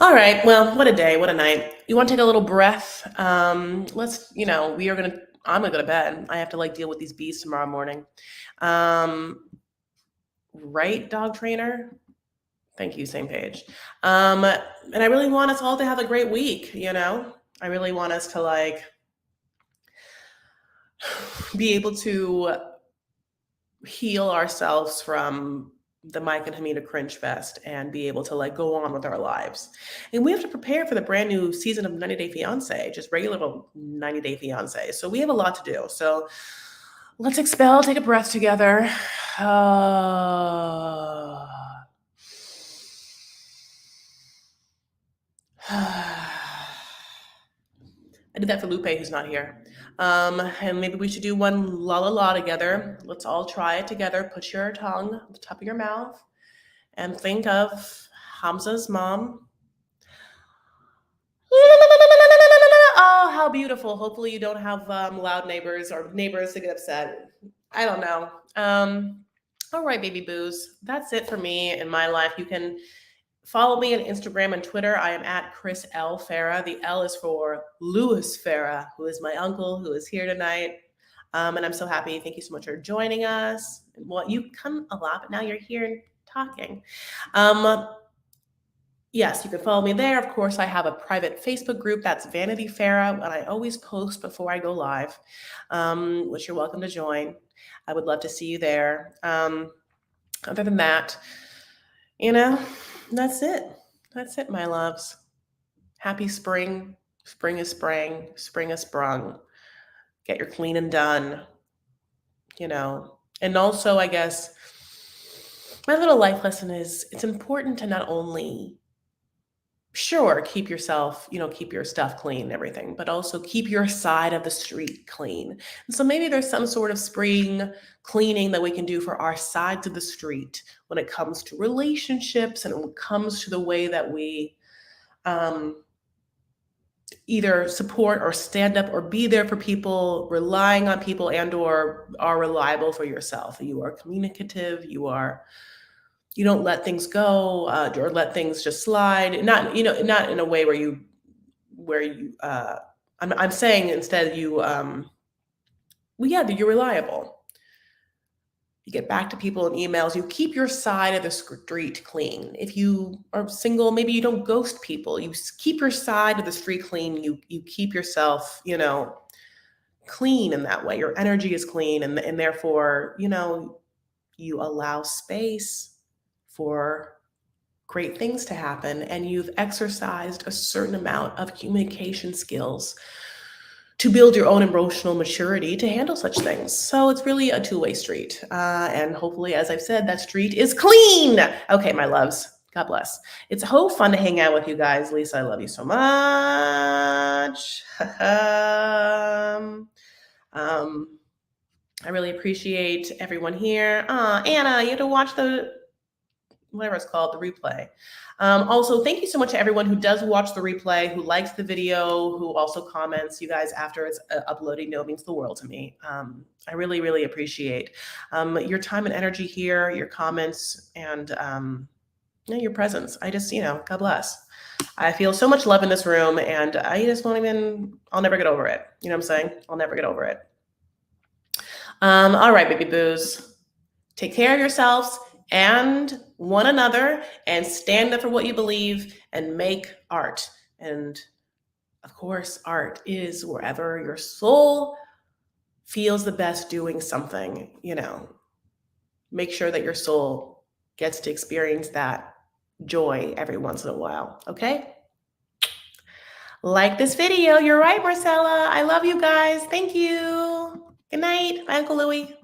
All right. Well, what a day. What a night. You want to take a little breath? We are going to, I'm going to go to bed. I have to like deal with these bees tomorrow morning. Right, dog trainer? Thank you. Same page. And I really want us all to have a great week. I really want us to like be able to heal ourselves from the Mike and Hamida cringe fest and be able to like go on with our lives. And we have to prepare for the brand new season of 90 Day Fiancé, just regular 90 Day Fiancé. So we have a lot to do. So let's expel, take a breath together. I did that for Lupe, who's not here. And maybe we should do one la la la together. Let's all try it together. Put your tongue at the top of your mouth and think of Hamza's mom. Oh, how beautiful. Hopefully you don't have loud neighbors or neighbors to get upset. I don't know. All right, baby boos. That's it for me in my life. You can follow me on Instagram and Twitter. I am at Chris L. Farah. The L is for Louis Farah, who is my uncle, who is here tonight. And I'm so happy. Thank you so much for joining us. Well, you come a lot, but now you're here talking. Yes, you can follow me there. Of course, I have a private Facebook group. That's Vanity Farah, and I always post before I go live, which you're welcome to join. I would love to see you there. Other than that, that's it. That's it, my loves. Happy spring. Spring is sprang. Spring is sprung. Get your cleaning done. And also, I guess, my little life lesson is it's important to not only keep yourself, keep your stuff clean and everything, but also keep your side of the street clean. And so maybe there's some sort of spring cleaning that we can do for our sides of the street when it comes to relationships and when it comes to the way that we either support or stand up or be there for people, relying on people and or are reliable for yourself. You are communicative, you don't let things go or let things just slide. Not in a way I'm saying instead you're reliable. You get back to people in emails. You keep your side of the street clean. If you are single, maybe you don't ghost people. You keep your side of the street clean. You keep yourself, clean in that way. Your energy is clean, and therefore, you allow space for great things to happen, and you've exercised a certain amount of communication skills to build your own emotional maturity to handle such things. So it's really a two-way street. And hopefully, as I've said, that street is clean. Okay, my loves. God bless. It's so fun to hang out with you guys. Lisa, I love you so much. I really appreciate everyone here. Anna, you have to watch whatever it's called, the replay. Also, thank you so much to everyone who does watch the replay, who likes the video, who also comments. You guys, after it's uploaded, means the world to me. I really, really appreciate your time and energy here, your comments, and your presence. I just, God bless. I feel so much love in this room, and I just I'll never get over it. You know what I'm saying? I'll never get over it. All right, baby boos. Take care of yourselves and one another, and stand up for what you believe and make art. And of course, art is wherever your soul feels the best doing something. Make sure that your soul gets to experience that joy every once in a while, okay? Like this video. You're right, Marcella. I love you guys. Thank you. Good night. Bye, Uncle Louie.